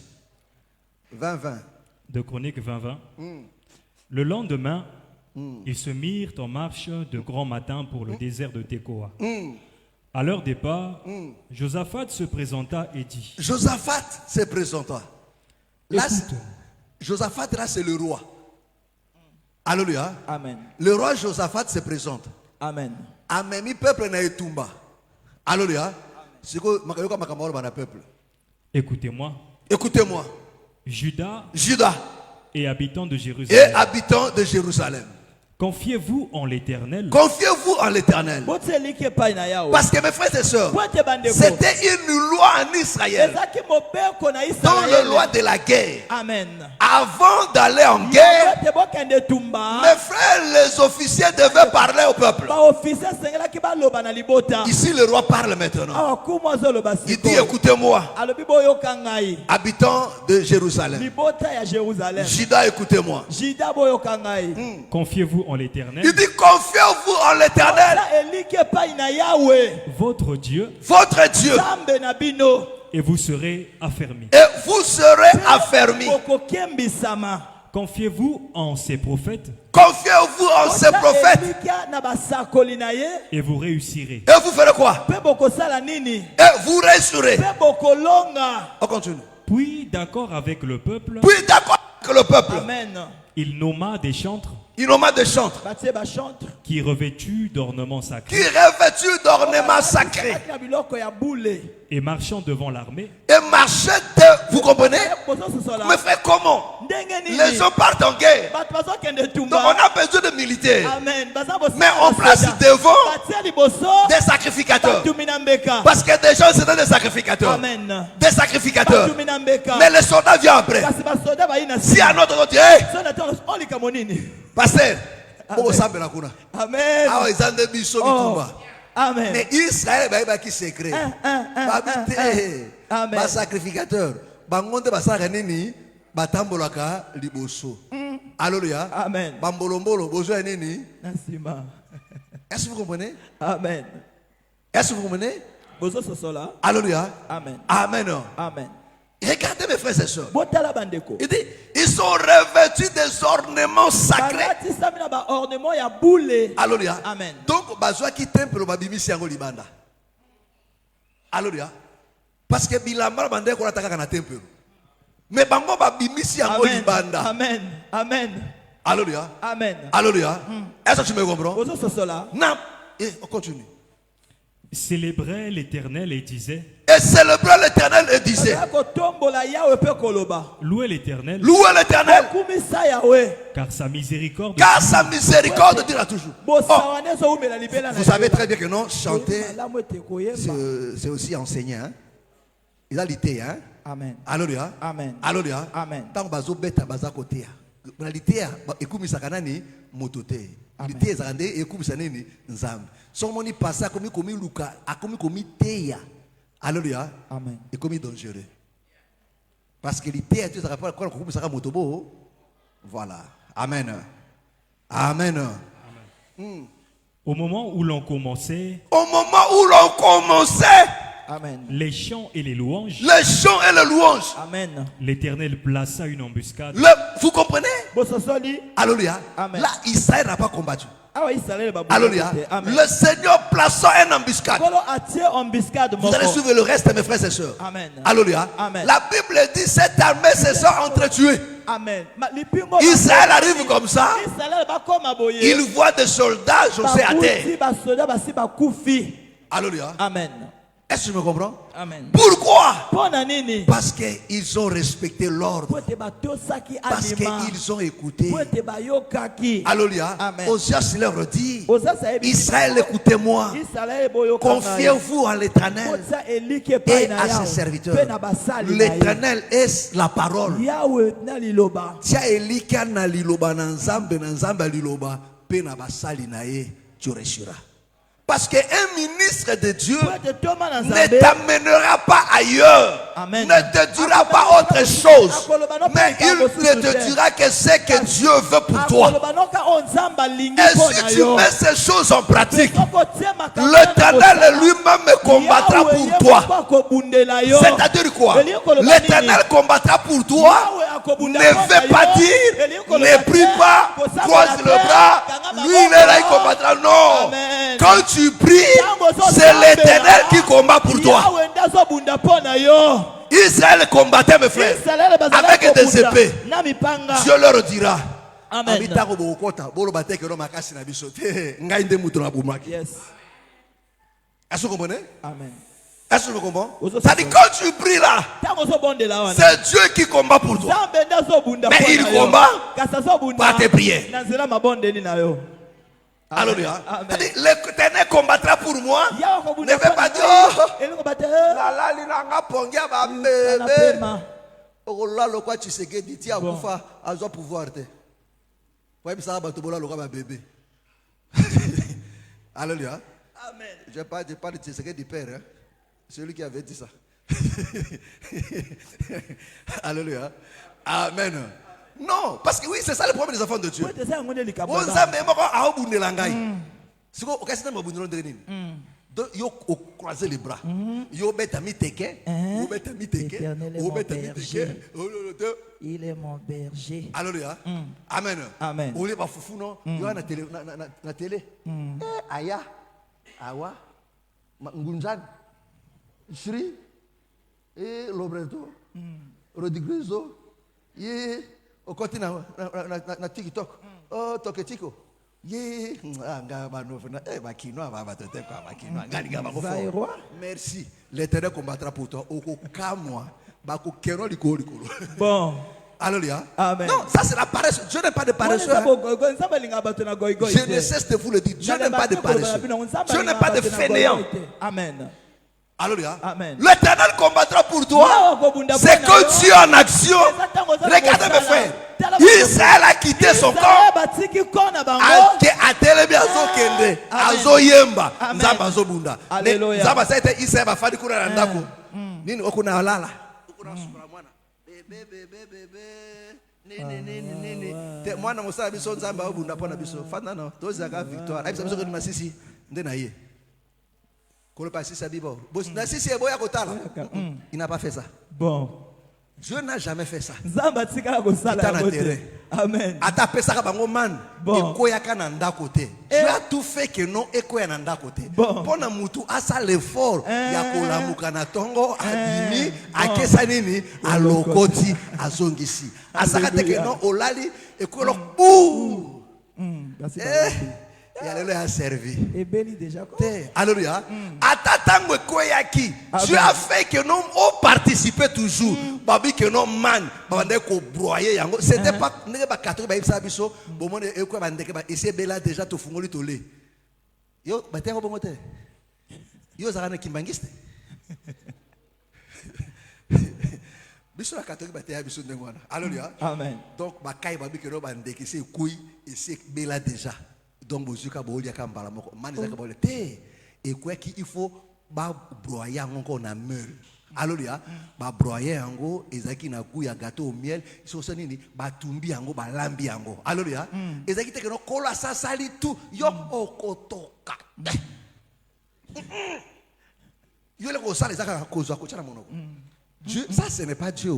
20-20.
De Chroniques 20-20. Le lendemain, ils se mirent en marche de grand matin pour le désert de Tekoa. À leur départ, Josaphat se présenta et dit.
Josaphat se présenta. Là,
Écoute.
Josaphat, là, c'est le roi. Alléluia.
Amen.
Le roi Josaphat se présente.
Amen.
Amen. Mi peuple na etumba. Alléluia. C'est quoi makayoka makamoro bana peuple.
Écoutez-moi,
Écoutez-moi.
Judas
Judas
et habitants de
et
Jérusalem,
habitants de Jérusalem.
Confiez-vous en l'Éternel.
Confiez-vous en l'Éternel.
boteliki epai na Yawe.
Parce que mes frères et sœurs,
Po ete bandeko.
c'était une loi en Israël,
Ezaki mobeko na
dans la
Israele.
loi de la guerre.
Amen.
Avant d'aller en guerre,
Ete bokende tumba.
mes frères, les officiers devaient parler au peuple.
Ba officier sengelaki baloba na libota.
Ici, le roi parle maintenant.
Awa kumu azoloba
Il
siko.
dit, écoutez-moi,
Alobi boyoka ngai.
habitants de Jérusalem.
Libota ya Jérusalem.
Judas, écoutez-moi.
Jida boyoka ngai.
Confiez-vous en l'Éternel,
Il dit, confiez-vous en l'Éternel,
Ota eliki epai na Yawe.
votre Dieu,
votre Dieu,
Zambe na bino.
et vous serez affermis.
et vous serez affermis.
Okokembisama.
Confiez-vous en ses prophètes,
Confiez-vous en ces prophètes,
Elika na basakoli na ye.
et vous réussirez.
et vous ferez quoi?
Pe bokosala nini?
Et vous réussirez.
Pe bokolonga.
On continue.
Puis, d'accord avec le peuple,
Puis d'accord avec le peuple,
Amen.
il nomma des chantres
il nomma des chantres
Batie ba chantre.
qui, revêtus d'ornements
qui
sacrés
revêtus d'ornements sacrés
Na biloko ya bule.
et marchant devant l'armée,
et marchaient vous comprenez?
Bozo sosola.
Mais frère, comment?
Ndenge nini?
Les gens partent en guerre.
Bato bazokende
Donc
tumba.
on a besoin de militaires.
Amen. Baza bosa.
Mais on place devant
Batie liboso.
des sacrificateurs.
Batumina mbeka.
Parce que des gens c'était des sacrificateurs.
Amen.
Des sacrificateurs.
Batumina mbeka.
Mais les soldats viennent après.
Kasi basoda baina
Si à notre côté, hey,
Sona tano olika monini.
pasteur, oh, ça me la kuna.
Amen.
Ah, ils ont des biso
Oh.
bitumba.
Amen.
Mais Israël, bah, qui secret. Babité,
Amen.
ba sacrificateur. Bangonde basaka nini, batambolaka liboso. Alléluia.
Amen.
Bambolombolo, bozo nini.
Nasima.
Est-ce que vous comprenez?
Amen.
Est-ce que vous comprenez?
Bozo sosola.
Alléluia.
Amen.
Amen.
Amen.
Regardez mes frères et sœurs.
Botala bandeko.
Il dit, ils sont revêtus des ornements sacrés.
Balati samina ba ornement ya boule.
Alléluia.
Amen.
Donc, bazwa qui temple babimisi yango libanda. Alléluia. Parce que bilamba bande ko nataka na temple. Mais bango babimisi yango
Amen.
libanda.
Amen. Amen.
Alléluia.
Amen.
Alléluia. Est-ce que tu me comprends?
Bozo sosola.
Non. Et on continue.
célébrait l'Éternel et disait,
Et célébrait l'Éternel et disait,
Kotombola Yawe pe koloba.
louez l'Éternel,
louez l'Éternel,
Kumisa Yawe.
car sa miséricorde
car sa miséricorde dira toujours. Oh,
Bosawane zo umela libela na.
vous savez très bien que non, chanter,
Malamu ete koyemba.
c'est aussi enseigner. Hein? Il a l'ité. Hein?
Amen.
Alléluia.
Amen.
Alléluia.
Amen.
Tant bazo beta baza kotea. Na l'ité ekumisa kanani motote. L'ité ezande ekumisa nini nzambe. Somoni passa komi luka, akomi komi teya. Alléluia.
Amen.
Et comme dangereux. Parce que l'ité tu ça pas comme ça motobo. Voilà. Amen. Amen.
au moment où l'on commençait
Au moment où l'on commençait
Amen.
les chants et les louanges,
les chants et les louanges,
Amen.
l'Éternel plaça une embuscade
vous comprenez?
Bososoli.
Alléluia.
Amen.
Là, Israël n'a pas combattu.
Awa Israël ba.
Alléluia.
Amen.
Le Seigneur plaçant une embuscade.
Kolo atie embuscade
Vous allez
moko.
suivre le reste, mes frères et sœurs.
Amen.
Alléluia.
Amen.
La Bible dit cette armée se sont entretuées.
Amen. Lipingo.
Israël arrive comme ça.
Israël ba koma boye.
Il voit des soldats José à terre.
Ba soda ba si ba kufi.
Alléluia.
Amen.
Est-ce que tu me comprends?
Amen.
Pourquoi?
Pona nini?
Parce qu'ils ont respecté l'ordre.
Pote ba tosaki
Parce
alima.
qu'ils ont écouté.
Pote ba yokaki.
Alléluia.
Amen.
Osias leur dit,
Oza sa ebi.
Israël, écoutez-moi.
Israël boyo.
Confiez-vous en l'Éternel
Oza elike
et
pa na
à
yawe.
ses serviteurs.
Pe na basali na ye.
L'Éternel est la parole.
Yawe na liloba.
Tia elika na liloba na nzambe liloba pe na basali na ye tu réussiras. Parce qu'un ministre de Dieu
Pote toma na
ne
nzambe.
t'amènera pas ailleurs,
Amen.
ne te dira pas autre chose, mais il ne te dira que ce que Dieu veut pour toi.
Akoloba noka o nzamba lingi
Et
pona
si tu
yo.
mets ces choses en pratique,
Soko tie makambo
l'Éternel lui-même combattra pour toi. C'est-à-dire quoi? L'Éternel combattra pour toi. Ne fais pas dire, ne prie pas, croise le bras, lui il est là, il combattra. Non.
Amen.
Quand tu pries, c'est l'Éternel qui combat pour toi. Israël combattait, mes frères, avec des épées. Dieu leur dira.
Amen. Yes.
Est-ce que vous comprenez?
Amen.
Est-ce que vous comprenez? C'est-à-dire quand tu pries là, c'est Dieu qui combat pour toi. Mais il combat par tes prières. Alléluia.
Amen.
L'Éternel combattra pour moi. Ne fais pas dire, la linanga pongia ba bébé. Oh là, le quoi tu sais que dit, tiens, Koufa, a son pouvoir. Ouais, ça va te voler le quoi bébé. Alléluia.
Amen.
Je ne parle pas de Tshisekedi du père. Hein. C'est lui qui avait dit ça. Alléluia. Amen. Non, parce que oui, c'est ça le problème des enfants de Dieu. On a même à abonder l'angaï. C'est quoi, qu'est-ce que c'est que donc, yo croiser les bras. Yo bête ami teke. Yo bête ami teke. Yo bête ami teke.
Il est mon berger.
Alléluia. Amen.
Amen.
Ou les bafoufou non. Yo na télé, na télé. Aya, awa, ngunjan, Shri, et Lobreto, Rodigrezo, ye, au côté na TikTok, oh Toketiko. Merci. L'Éternel combattra pour toi.
Bon.
Alléluia.
Amen.
Non, ça c'est la paresse. Dieu n'est pas de paresseux. Je ne cesse de vous le dire. Dieu n'est pas de paresseux. Dieu n'est pas de fainéant.
Amen.
Alléluia.
Amen.
L'Éternel combattra pour toi. C'est que Dieu en action. Regardez mes frères. Israël a quitté son corps. Atelemi azokende. Azoyemba. Nzamba azobunda.
Alléluia.
Nzamba ça était Israël bafadi kuna na ndako. Nini okuna lala. Okuna sukura mwana. Nini. Te mwana mosala biso nzamba obunda pona biso. Fanda no. Tozaka victoire. Ayisa biso ko masisi. Ndena ye. Il n'a pas fait ça.
Bon.
Dieu n'a jamais fait ça.
Amen.
Bon. Dieu a tout fait que non et quoi nanda côté. Pona mutu asa l'effort ya kolamuka na tongo adimi akesa nini alokoti azongisi. Asakate que non olali et ko lo bou. Et Alléluia a servi.
Et béni déjà.
Alléluia. Atatango koyaki. Dieu a fait que nous on participait toujours. Babi que non man. Bande ko broyer yango. C'était pas ne ba 4 ba ibsa biso. Bomone e ko bande ke ba essayer bela déjà to fungoli to le. Yo ba tengo bomote. Yo zakana kimbangiste. Biso la 4 ba te biso ndengwana. Alléluia.
Amen.
Donc ba kai babi que no bande ke se koui et c'est bela déjà. Donc, il faut broyer encore na meule. Alléluia. Broyer encore, ezaki na goût ya gâteau au miel, so sonini ba tumbi yango ba lambi yango. Alléluia. Ezaki te que no kola sa sali tout yo okotoka. Yo le ko sali zaka kozwa ko chana monoko. Dieu, ça ce n'est pas Dieu.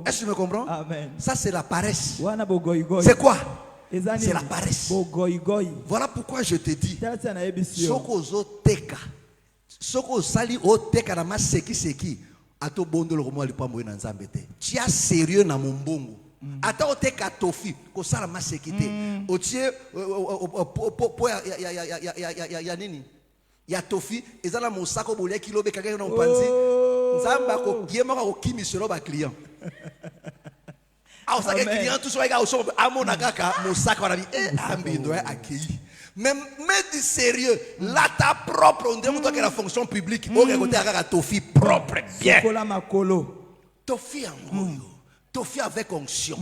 Est-ce que tu me comprends?
Amen.
Ça c'est la paresse. C'est quoi? C'est la paresse. Voilà pourquoi je te dis. Sokozo teka. Soko sali o teka na maseki. Ato bondo lo mo lipambo na nzambe te. Tia sérieux na mombongo. Ata o teka tofi ko sala maseki te. O tie po ya nini? Ya tofi ezala mosako bolia kilobe kaka na mpanzi. Nzamba ko kiema ko kimiselo ba client. Ah, ça que client tout soit au son à mon agaka mon sac on a dit ambindo accueilli. Mais du sérieux, là ta propre on dirait que la fonction publique au côté agaka tofi propre bien. Tofi en goyo. Tofi avec onction.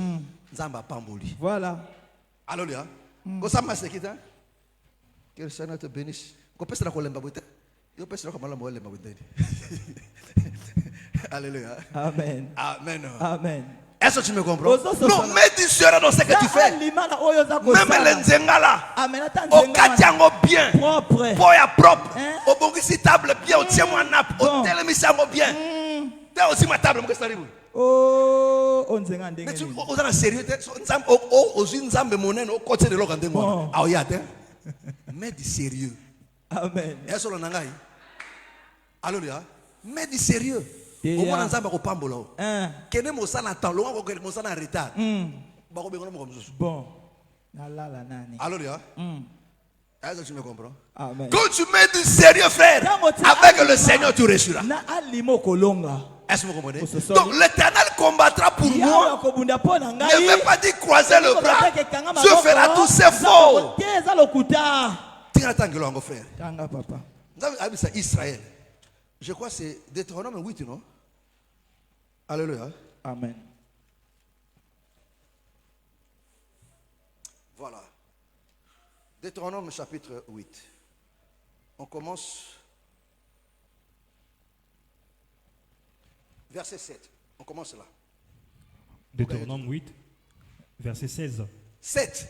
Nzamba pamboli.
Voilà.
Alléluia. Ko ça m'a sekita. Que le Seigneur te bénisse. Ko pesa na kolemba bote. Yo pesa na komala mo lemba bote. Alléluia.
Amen.
Amen.
Amen.
Est-ce que tu me comprends? Non, mais tu seras dans ce que tu fais. Même les nzengala. Au katiango bien.
Propre.
Boya propre. Au bongisi table bien. Au tiens-moi nappe. Au telemisango bien. T'as aussi ma table.
Oh, on s'est
rendu. Mais tu es sérieux? Aux nzambe monen au côté de l'autre. Ah, oui, attends. Mais du sérieux.
Amen.
Est-ce que l'on a? Alléluia. Mais du sérieux. Au moins nzamba ko pambola o. Kene mosa na temps, longa ko kene mosa na retard. Ba ko bengono mo mususu.
Bon. Na la nani.
Alléluia. Est-ce que tu me comprends?
Amen.
Quand tu mets du sérieux frère, avec le Seigneur tu réussiras.
Na alimo kolonga.
Est-ce que vous comprenez?
Ososoli.
Donc l'éternel combattra pour
Yawe
moi.
akobunda mpo na
Ne
ngai.
veut pas dire croiser le bras.
Dieu
Dieu fera tout, c'est faux.
eza lokuta.
Tiens, attends, frère.
Tanga papa.
Vous avez ça, Israël. Je crois que c'est Deutéronome 8, non? Alléluia.
Amen.
Voilà. Deutéronome chapitre 8. On commence. Verset 7. On commence là.
Deutéronome 8, verset 16.
7.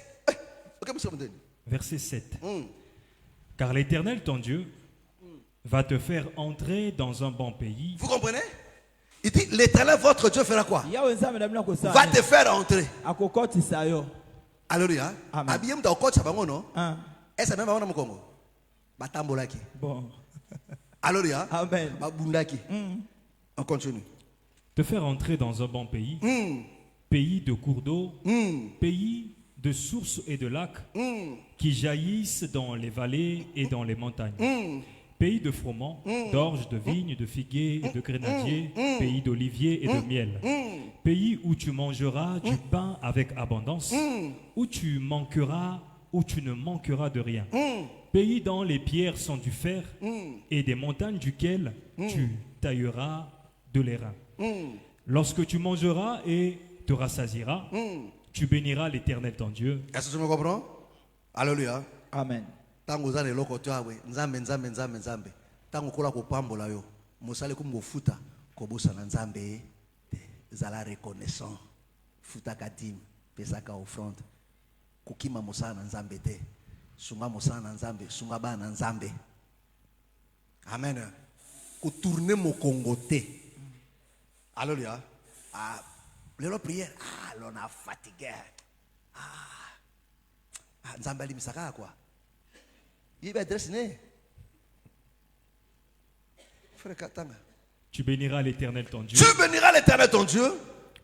Ok, monsieur Mdeni.
Verset 7. Car l'Éternel, ton Dieu, va te faire entrer dans un bon pays.
Vous comprenez? Il dit l'éternel, votre Dieu fera quoi?
Yawe nzambe na bino kosala.
Va te faire entrer.
Akokotisa yo.
Alléluia.
Amen.
Abiyem da okoti sabango non?
Hein.
Est-ce même avant Congo? Batambolaki.
Bon.
Alléluia.
Amen.
Babundaki. On continue.
Te faire entrer dans un bon pays, pays de cours d'eau, pays de sources et de lacs qui jaillissent dans les vallées et dans les montagnes. Pays de froment, d'orge, de vignes, de figuiers et de grenadiers, pays d'oliviers et de miel. Pays où tu mangeras du pain avec abondance, où tu ne manqueras de rien. Pays dont les pierres sont du fer et des montagnes duquel tu tailleras de l'airain. Lorsque tu mangeras et te rassasieras, tu béniras l'Éternel ton Dieu.
Est-ce que tu me comprends? Alléluia.
Amen.
Tango za lelo ko twawe nzambe tango kola ko pambola yo mosale ko mofuta ko bosa na nzambe zala reconnaissant futa kadim pesa ka offrande kokima mosala na nzambe te sunga mosala na nzambe sunga ba na nzambe. Amen. Ko tourner mo Congo te. Alléluia. Lelo prière l'on a fatigué. Nzambe alimisaka quoi? Il va dessiner. Frère Katanga.
Tu béniras l'Éternel ton Dieu.
Tu béniras l'Éternel ton Dieu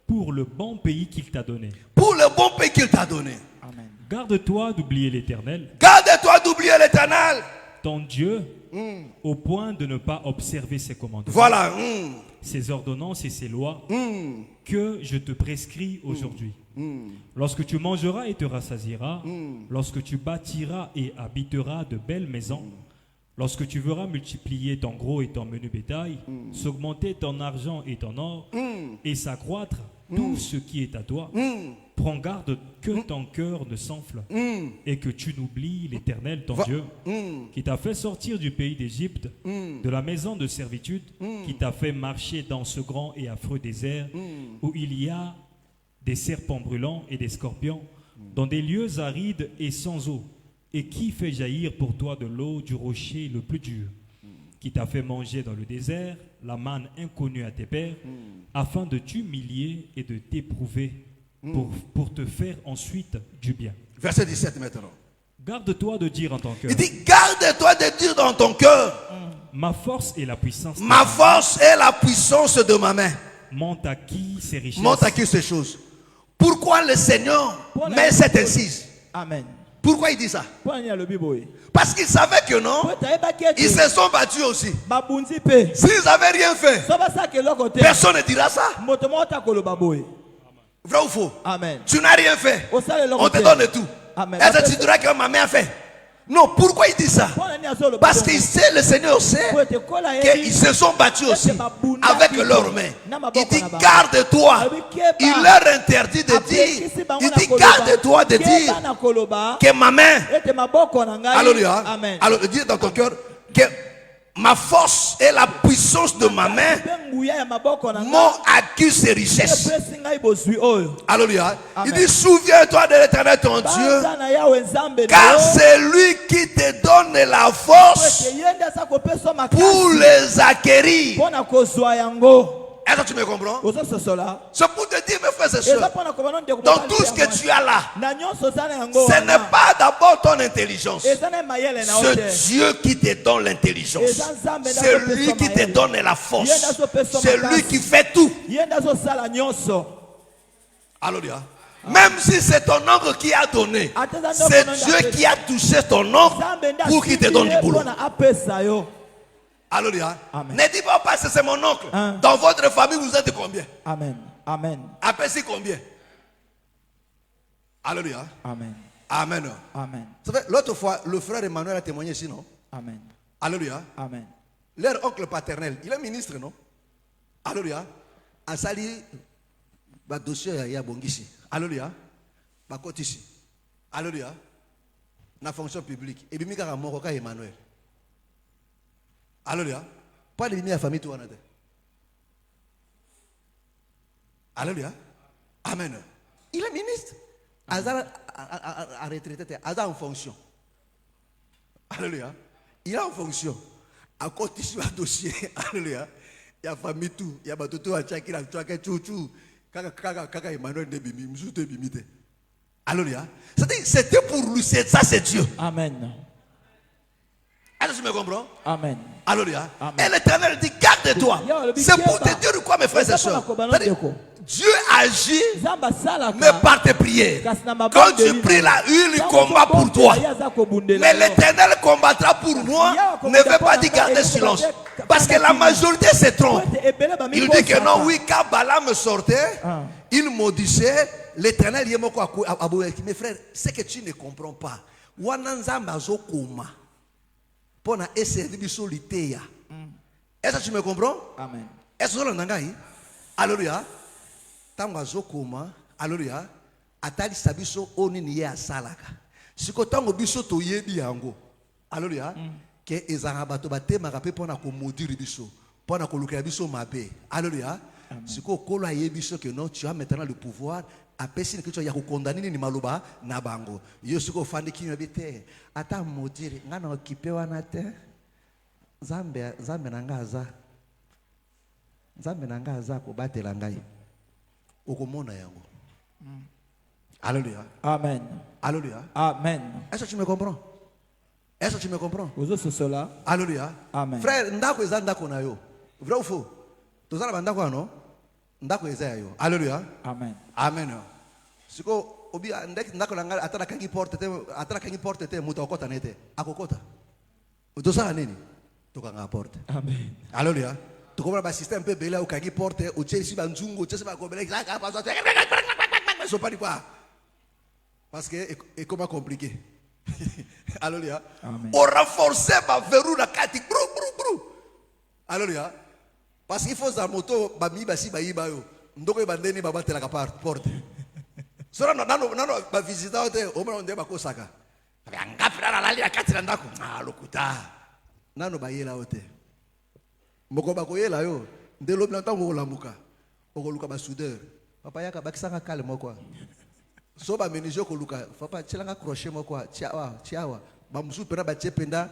pour le bon pays qu'il t'a donné.
Pour le bon pays qu'il t'a donné.
Amen.
Garde-toi d'oublier l'Éternel,
Garde-toi d'oublier l'Éternel,
ton Dieu, au point de ne pas observer ses commandements,
voilà,
ses ordonnances et ses lois que je te prescris aujourd'hui. Lorsque tu mangeras et te rassasieras, lorsque tu bâtiras et habiteras de belles maisons, lorsque tu verras multiplier ton gros et ton menu bétail, s'augmenter ton argent et ton or, et s'accroître tout ce qui est à toi, prends garde que ton cœur ne s'enfle et que tu n'oublies l'Éternel ton Dieu, qui t'a fait sortir du pays d'Égypte, de la maison de servitude, qui t'a fait marcher dans ce grand et affreux désert, où il y a des serpents brûlants et des scorpions, dans des lieux arides et sans eau, et qui fait jaillir pour toi de l'eau du rocher le plus dur, qui t'a fait manger dans le désert la manne inconnue à tes pères, afin de t'humilier et de t'éprouver pour te faire ensuite du bien.
Verset 17 maintenant.
Garde-toi de dire en ton cœur.
Il dit, garde-toi de dire dans ton cœur,
ma force et la puissance.
Ma force est la puissance de ma main.
Monte à qui ces richesses.
Monte à qui ces choses. Pourquoi le Seigneur met cette incise?
Amen.
Pourquoi il dit ça?
Parce
qu'il savait que non, ils se sont battus aussi. S'ils n'avaient rien fait, personne ne dira ça. Vrai ou faux?
Amen.
Tu n'as rien fait. On te donne tout. Est-ce que tu diras que ma mère a fait? Non, pourquoi il dit ça? Parce qu'il sait, le Seigneur sait qu'ils se sont battus aussi avec leurs mains. Il dit garde-toi. Il leur interdit de dire. Il dit garde-toi de dire que ma main. Alléluia. Alors dis dans ton cœur que ma force et la puissance de ma main m'ont acquis ces richesses. Alléluia. Il dit souviens-toi de l'Éternel ton Dieu, car c'est lui qui te donne la force pour les acquérir. Est-ce que tu me comprends? C'est pour te dire, mes frères et sœurs, dans tout ce que tu as là, ce n'est pas d'abord ton intelligence. C'est Dieu qui te donne l'intelligence. C'est lui qui te donne la force. C'est lui qui fait tout. Alléluia. Même si c'est ton oncle qui a donné, c'est Dieu qui a touché ton oncle pour qu'il te donne du boulot.
Alléluia.
Amen.
Ne dis pas parce que c'est mon oncle. Dans votre famille, vous êtes combien?
Amen. Amen.
Appelle-ci combien? Alléluia.
Amen.
Amen.
Amen.
Vous savez, l'autre fois, le frère Emmanuel a témoigné ici, non?
Amen.
Alléluia.
Amen.
Leur oncle paternel, il est ministre, non? Alléluia. Asali, ba dossier ya bongisi. Alléluia. Ba côté ici. Alléluia. Na fonction publique. Et bien, il moko ka Emmanuel. Alléluia. Pas de la famille, toi, alléluia. Amen. Il est ministre. Azar a retraité. Azar en fonction. Alléluia. Il est en fonction. À côté sur un dossier. Alléluia. Il y a famille tout. Il y a tout à chacun. Il y a tout à chouchou. Kaka Emmanuel de Bimi. Moussou de Bimite. Alléluia. C'était pour lui. Ça, c'est Dieu.
Amen.
Est-ce que tu me comprends?
Amen.
Alléluia.
Amen.
Et l'Éternel dit, garde-toi. C'est pour te dire quoi, mes frères et sœurs. Dieu agit, mais par tes prières. Quand tu pries là, il combat pour toi. Mais l'Éternel combattra pour moi. Ne veut pas dire garder silence. Parce que la majorité se trompe. Il dit que non, oui, quand Balaam sortait, il maudissait l'Éternel. Mes frères, c'est que tu ne comprends pas. Wananza mazo koma. Pour essayer de solitaire. Est-ce que tu me comprends?
Amen.
Est-ce que tu me comprends? Alléluia. Tango azokoma. Alléluia. Atali sabiso oni niye asalaka. Siko tango biso to yebi yango. Alléluia. Que ezanga bato batema ka pe pona ko maudire biso. Pona ko luka biso mabe. Alléluia. Siko kolo ayebi biso que non, tu as maintenant le pouvoir. Apesi que tu as condamné ni maluba na bango. Yo siko fandi ki mebite. Ata maudire ngana okipe wana te. Zambe nangaza. Zambe nangaza ko batela ngai. Okomona yango. Alléluia.
Amen.
Alléluia.
Amen.
Est-ce que tu me comprends? Est-ce que tu me comprends?
Vous êtes cela.
Alléluia.
Amen.
Frère, ndako eza ndako na yo. Vrai ou faux? Tozala bandako ano? Ndako eza yo. Alléluia.
Amen.
Amen. Siko obi ndako na ngai atala kangi porte te muta okota nete. Akokota. Tozala nini? Tokanga porte.
Amen.
Alléluia. Tu comprends le système peu belé au kangi porte au Chelsea banzungu au Chelsea bakobele là ils sont pas dit quoi parce que est comment compliqué. Alléluia. On renforcer ma verrou la kati brou. Alléluia. Parce qu'il faut za moto ba mi ba si ba yiba yo ndoko bandeni ba batela ka porte. Sora nano ba visiter hotel o mona ndeba ko saka. Ngapi na lali la kati na ndako. Ah lokuta. Nano ba yela hotel. Mokoba koyela yo ndelo blantan ko lamuka okoluka ba soudeur papa yaka bakisanga kale moko so ba menizio ko luka papa tshilanga crochet moko chiawa ba musu pena ba chependa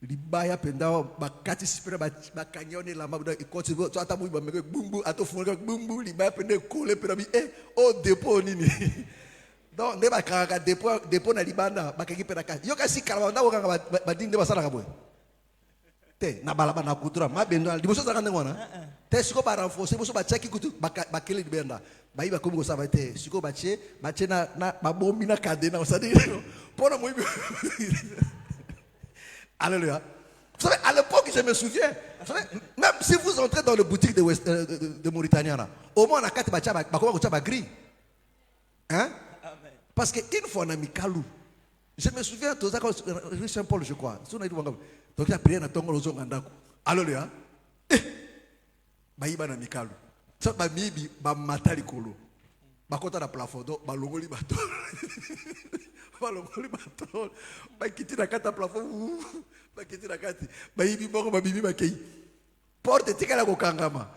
libaya penda bakati sipera ba kanyone la mabuda ikoti to ata mu ba meke bumbu atofunga bumbu libaya penda kole pena bi o dépôt nini donc ne ba kaka dépôt na libanda bakaki pena ka yo kasi kala ndako kanga ba dinde basala ka boy te na balaba na kudura mabendo liboso za kande ngona te siko ba renforcer boso ba chaki kutu ba kele libenda ba iba komi ko sava te siko ba che na ba bombi na cadena osadi pona moibi. Alléluia. Vous savez, à l'époque, je me souviens, vous savez, même si vous entrez dans les boutiques de Mauritanie, au moins on a quatre ba gris. Hein? Parce que une fois on a mis Kalou. Je me souviens, tout ça, rue Saint-Paul, je crois. Donc il a prié dans Tongo Lozo Ngandako. Alléluia. Baïba na Mikalu. Ça ba mibi ba matali kolo. Ba kota na plafond do ba longoli bato. Ba longoli bato. Ba kiti na kata plafond. Ba kiti na kati. Ba yibi boko ba bibi ba kei. Porte tikala ko kangama.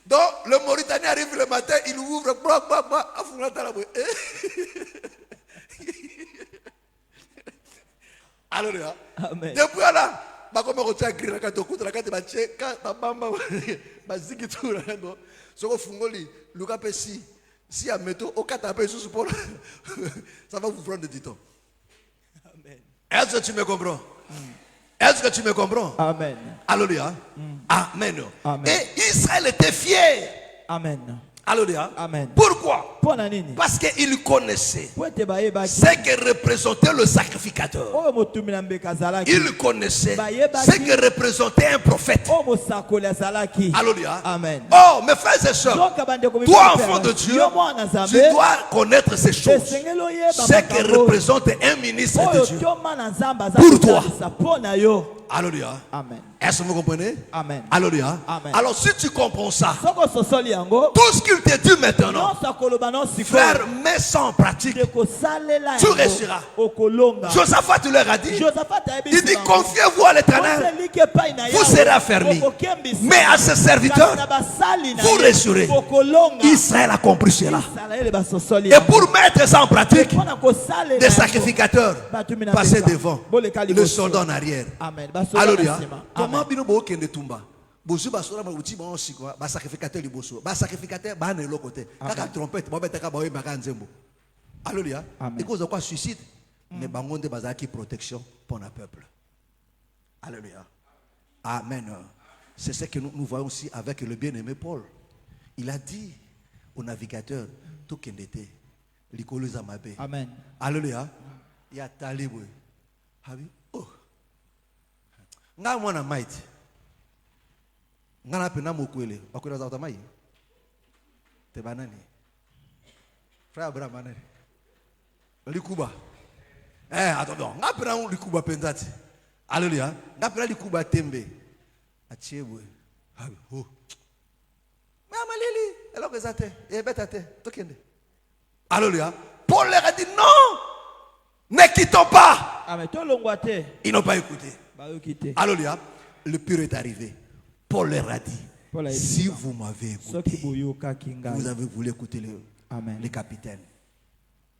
Donc le Mauritanien arrive le matin, il ouvre afuna talabo. Alléluia. Amen. Depuis là, bah comme on tient gris la carte au coup de la carte baché, bah bamba, bah zigi tout là donc. Soko fungoli, Lucas Pessi, si à métaux au catapé sous support, ça va vous prendre du temps. Amen. Est-ce que tu me comprends? Est-ce que tu me comprends?
Amen.
Alléluia. Amen.
Amen.
Et Israël était fier.
Amen.
Alléluia.
Amen.
Pourquoi? Parce qu'il connaissait
po ete bayebaki
ce que représentait le sacrificateur.
oyo motumbi na mbeka azalaki
Il connaissait
Bayebaki.
ce que représentait un prophète.
oyo mosakoli azalaki.
Alléluia.
Amen.
Oh, mes frères et sœurs,
Zoka bandeko
toi,
mibali
enfant
pe
de
basi.
Dieu,
Yo mwana
tu
Nzambe,
dois connaître ces choses.
esengeli oyeba
Ce que
makambo
représente un ministre de
oyo
Dieu.
tioma na Nzambe aza
Pour toi.
kosalisa mpo na yo.
Alléluia.
Amen.
Est-ce que vous comprenez?
Amen.
Alléluia.
Amen.
Alors, si tu comprends ça,
Soko ososoli yango
tout ce qu'il te dit maintenant,
nyonso akoloba no
frère,
sikoyo
mets ça en pratique.
ekosalela
Tu
yango
réussiras.
okolonga.
Josaphat leur a dit,
Josaphat ayebisi
il dit,
bango,
confiez-vous à l'éternel,
boseliki epai na
vous
Yawe,
serez affermis.
okokembisa.
Mais à ses serviteurs,
Kasi na basali na
vous
ye,
réussirez.
bokolonga.
Israël a compris cela.
Israeli basosoli
Et
yango.
pour mettre ça en pratique,
Mpona kosalela
des
yango,
sacrificateurs
batumi na
passaient
pesa.
devant,
Boleka
le
liboso.
soldat en arrière.
Amen. Basola na
Alléluia.
nsima.
Comment
Amen.
bino bo kende tumba? Bozu basola ma uti ba sikwa ba sacrificateur liboso. Ba sacrificateur ba na lokote. Kaka trompette ba betaka ba oyebaka nzembo. Alléluia.
Amen.
Et cause de quoi suicide? Mais bangonde bazaki protection pour le peuple. Alléluia. Amen. C'est ce que nous voyons aussi avec le bien-aimé Paul. Il a dit au navigateur tout kendete likolo za mabe.
Amen.
Alléluia. Ya talibwe. Habi. Oh. Nga mwana might. Nga na pena mokwele. Bakwela za utamai. Te banani. Frère Abraham banani. Likuba. Attends. Nga pena likuba pendati. Alléluia. Nga pena likuba tembe. Achebwe. Habi. Oh. Mais amalili. Alors que ça te. Et betate. Tokende. Alléluia. Paul leur a dit non. Ne quittons pas.
Amen. Tolongwa te.
Ils n'ont pas écouté.
Bayoki te.
Alléluia. Le pur est arrivé. Paul leur a dit,
Paul a dit,
si vous m'avez
Soki
écouté,
boyokaki ngai.
vous avez voulu écouter
Amen.
les capitaines.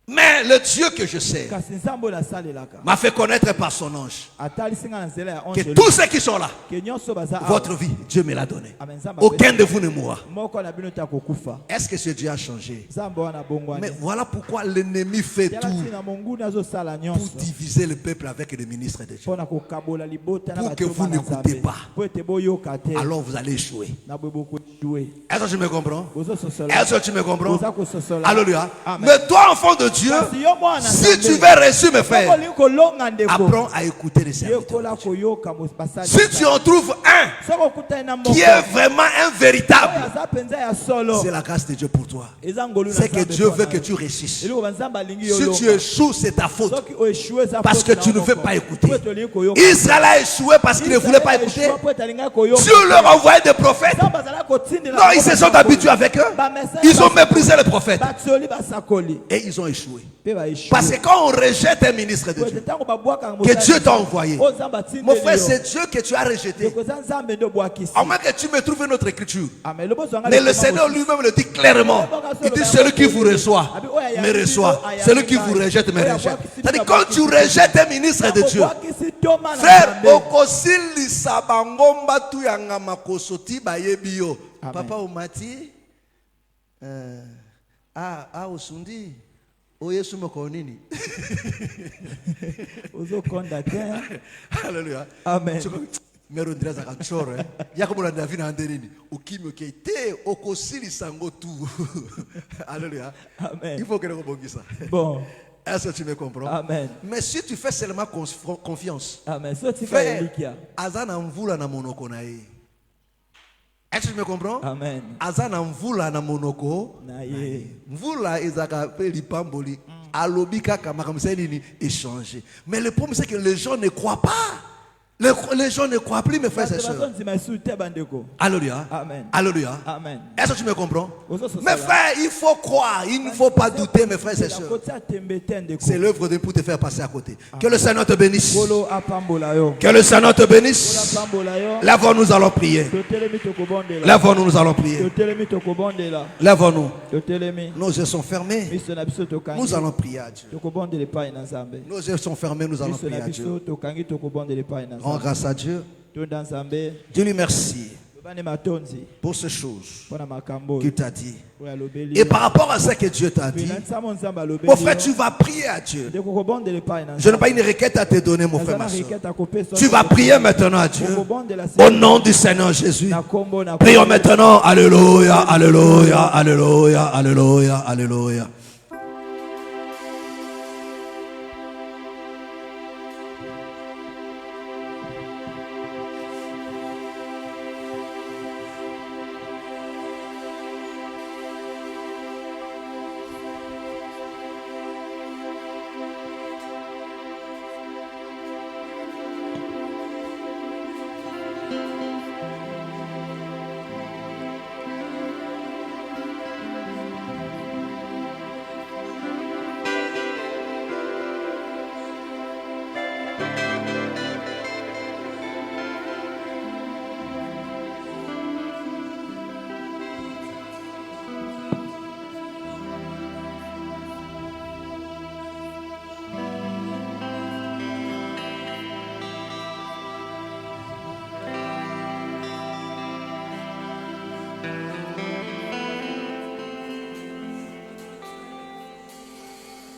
Mais le Dieu que je sers
Kasi nzambe oyo nasalelaka
m'a fait connaître par son ange
atalisi ngai na nzela ya
que
ange
tous ceux qui sont là,
ke nyonso baza awa.
votre vie, Dieu me l'a donné.
Amen. Nzambe
Aucun de vous ne mourra.
moko na bino te akokufa.
Est-ce que ce Dieu a changé?
Nzambe wana bongwani.
Mais voilà pourquoi l'ennemi fait
Yala
tout
ntina monguna azosala
pour
nyonso
diviser le peuple avec les ministres de Dieu.
mpona kokabola libota na
Pour que
bato
vous
na
n'écoutez
Nzambe.
pas.
Po ete boyoka te
Alors vous allez échouer.
na boye bokoejue
Est-ce que tu me comprends?
ozososola
Est-ce que tu me comprends?
oza kososola.
Alléluia.
Amen.
Mais toi, enfant de Dieu,
Kasi yo mwana
si tu veux réussir, mes frères,
okolingi kolonga ndeko
apprends à écouter les serviteurs.
yekola koyoka basali.
Si tu en trouves un
soki okutani na moko
qui est vraiment un
oyo
véritable,
aza mpenza ya solo
c'est la grâce de Dieu pour toi.
eza ngolu na
C'est que
Nzambe
Dieu
mpo
veut
na
que
yo.
tu réussisses.
eloko banzambe alingi yo
Si tu
longa.
échoues, c'est ta faute.
soki oeshue eza
Parce que
faute
tu
na
ne
yo
veux
moko.
pas écouter.
Po ete olingi koyoka.
Israël a échoué parce qu'il ne voulait pas écouter.
Israël po ete alingi koyoka.
Dieu leur a envoyé des prophètes.
Nzambe azalaki kotindela
Non, ils se sont habitués avec eux. Ils ont méprisé les prophètes.
batioli basakoli
Et ils ont échoué.
mpe baeshue.
Parce que quand on rejette un ministre de
Po ete
Dieu,
ntango babwakaka
que
mosali,
Dieu t'a envoyé,
oyo Nzambe atindeli
mon frère,
yo.
c'est Dieu que tu as rejeté.
Ndeko eza Nzambe nde obwakisi.
À moins que tu me trouves une autre écriture.
Amen. Loboso yanga
Mais le
lekoma
Seigneur
mosusu.
lui-même le dit clairement. Il dit celui qui vous reçoit, me reçoit. Celui qui vous rejette, me rejette. C'est-à-dire quand tu rejettes un ministre de Dieu,
Obwakisi toma na
frère,
Nzambe.
okosilisa bangomba tu yanga makosoti bayebi yo.
Amen.
Papa omati, osundi, oyesu moko nini.
ozokonda te.
Alléluia.
Amen.
Mero ndira za kanchoro yako mona David na ndenini ukimi okete okosilisa ngo tu. Alléluia.
Amen.
Il faut que nous bongisa.
Bon.
Est-ce que tu me comprends?
Amen.
Mais si tu fais seulement confiance,
Amen. So tika
fais
elikia.
azana mvula na monoko na ye. Est-ce que tu me comprends?
Amen.
Azana mvula na monoko
Na ye.
mvula ezaka pe lipamboli alobi kaka makamisa nini échanger. Mais le problème c'est que les gens ne croient pas. Les gens ne croient plus, mes frères et sœurs. Alléluia.
Amen.
Alléluia.
Amen.
Est-ce que tu me comprends?
Ozo
Mes frères, il faut croire. Il ne faut pas douter, mes frères et sœurs. C'est l'œuvre de Dieu pour te faire passer à côté. Que le Seigneur te bénisse. Que le Seigneur te bénisse. Lève-nous, nous allons prier. Lève-nous, nous allons prier. Lève-nous. Nos yeux sont fermés. Nous allons prier à Dieu. Nos yeux sont fermés, nous allons prier à Dieu. Rends grâce à Dieu. Dieu lui merci.
Lobani matonzi.
pour ces choses
Pona makambo.
qu'il t'a dit.
Oya lobeli.
Et par rapport à ce que Dieu t'a dit, mon frère, tu vas prier à Dieu. Je n'ai pas une requête à te donner, mon frère, ma soeur. Tu vas prier maintenant à Dieu. Au nom du Seigneur Jésus. Prions maintenant. Alléluia, alléluia, alléluia, alléluia, alléluia.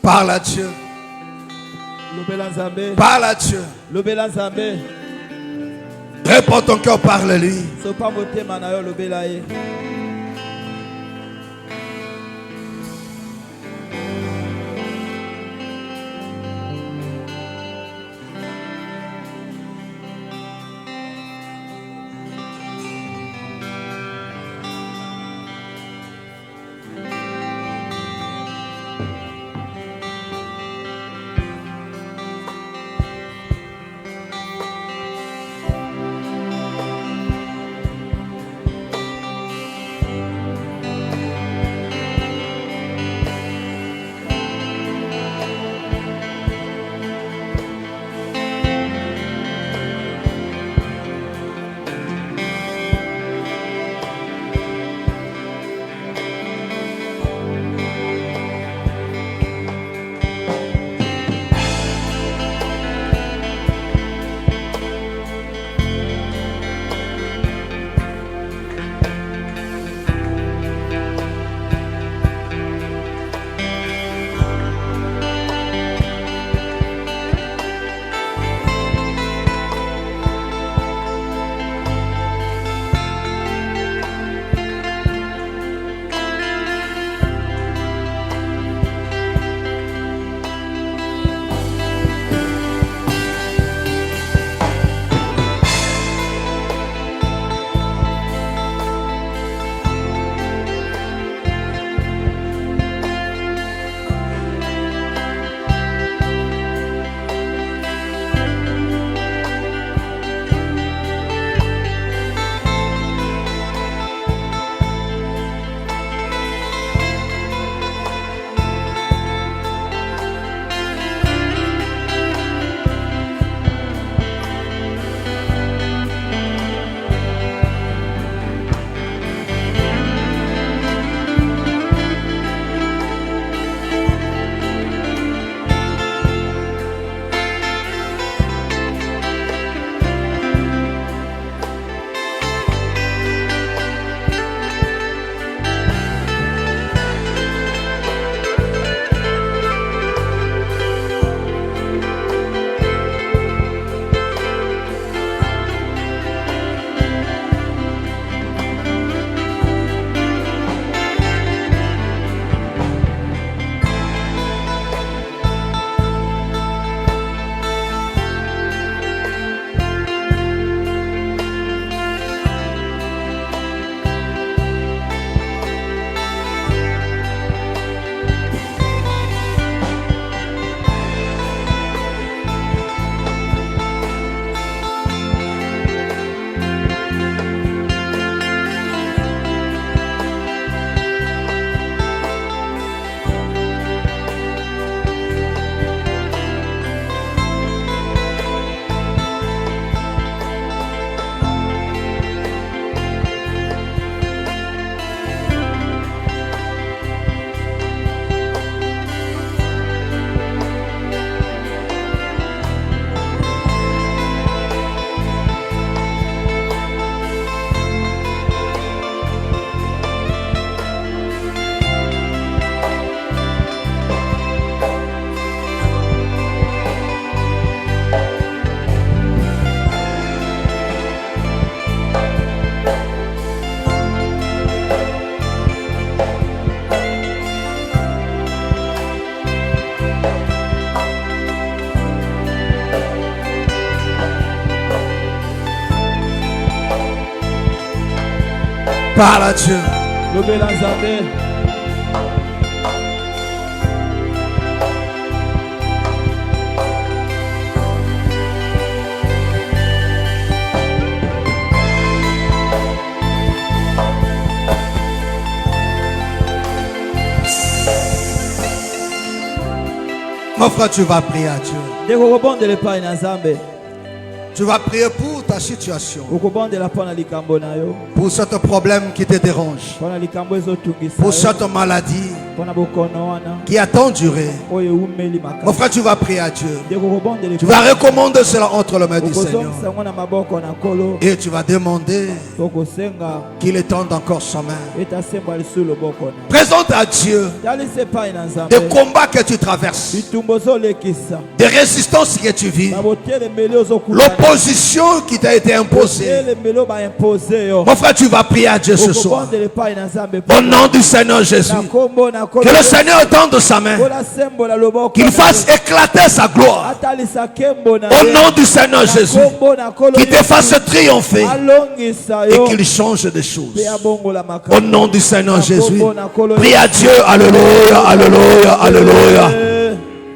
Parle à Dieu. Parle à Dieu. Réponds ton cœur, parle-lui. Parle à Dieu.
lobela nzambe.
Mon frère, tu vas prier à Dieu.
Ndeko okobondela epai na nzambe.
Tu vas prier pour ta situation,
Okobondela mpo na likambo na yo,
pour ce problème qui te dérange,
mpo na likambo ezotungisa
pour
yo,
cette maladie
mpo na bokono wana
qui a tant duré.
oyo ewumeli
Mon
makasi.
frère, tu vas prier à Dieu.
Ndeko okobondela
Tu vas recommander cela entre les mains du Seigneur.
okozongisa yango na maboko na nkolo,
Et tu vas demander
tokosenga
qu'il étende encore sa main.
ete asemba lisusu loboko na
Présente à Dieu
talisa epai na
des
nzambe
combats que tu traverses,
bitumba ozolekisa,
des résistances que tu vis,
na botelemeli ozokutana,
l'opposition qui t'a été imposée.
botelemeli oyo baimpose yo.
Mon frère, tu vas prier à Dieu ce soir.
Okobondela epai na nzambe
Au nom du Seigneur Jésus.
na kombo na nkolo,
Que le Seigneur tende sa main.
olasembola loboko
Qu'il
na
fasse
yo.
éclater sa gloire.
Atalisa kembo na
Au
ye.
nom du Seigneur
Na
Jésus.
kombo na nkolo
Qu'il te
Yesu.
fasse triompher
alongisa
et
yo
qu'il change de choses.
pe abongola makambo.
Au nom du Seigneur
Na
Jésus.
kombo na nkolo
Prie à
Yesu.
Dieu. Alléluia, alléluia, alléluia.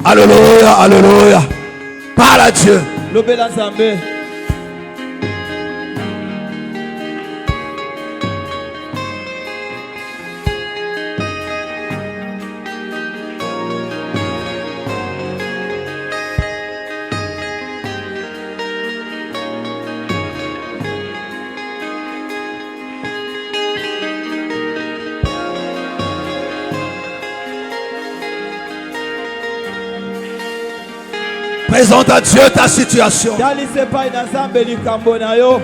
Alléluia, alléluia. Parle à Dieu.
lobela nzambe.
Présente à Dieu ta situation.
talisa epai na nzambe likambo na yo.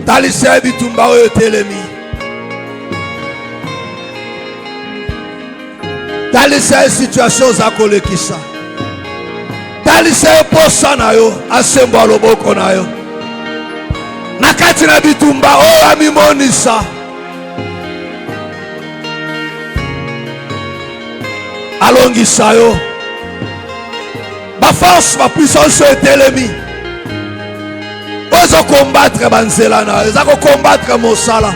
Talisa bitumba oyo telemi. Talisa situation za kolekisa. Talisa posa na yo asemba loboko na yo. Na kati na bitumba oyo amimonisa. Alongisa yo. Ba force, ba puissance etelemi. Ozo combattre banzela na yo, ozo combattre mosala.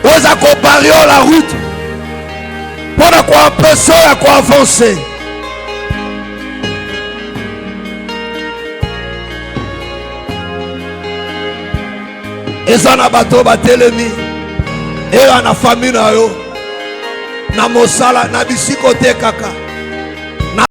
Ozo barrer la route. Pour quoi empêcher à quoi avancer. Ezana bato batelemi. Et na famille na yo. Na mosala na bisiko te kaka.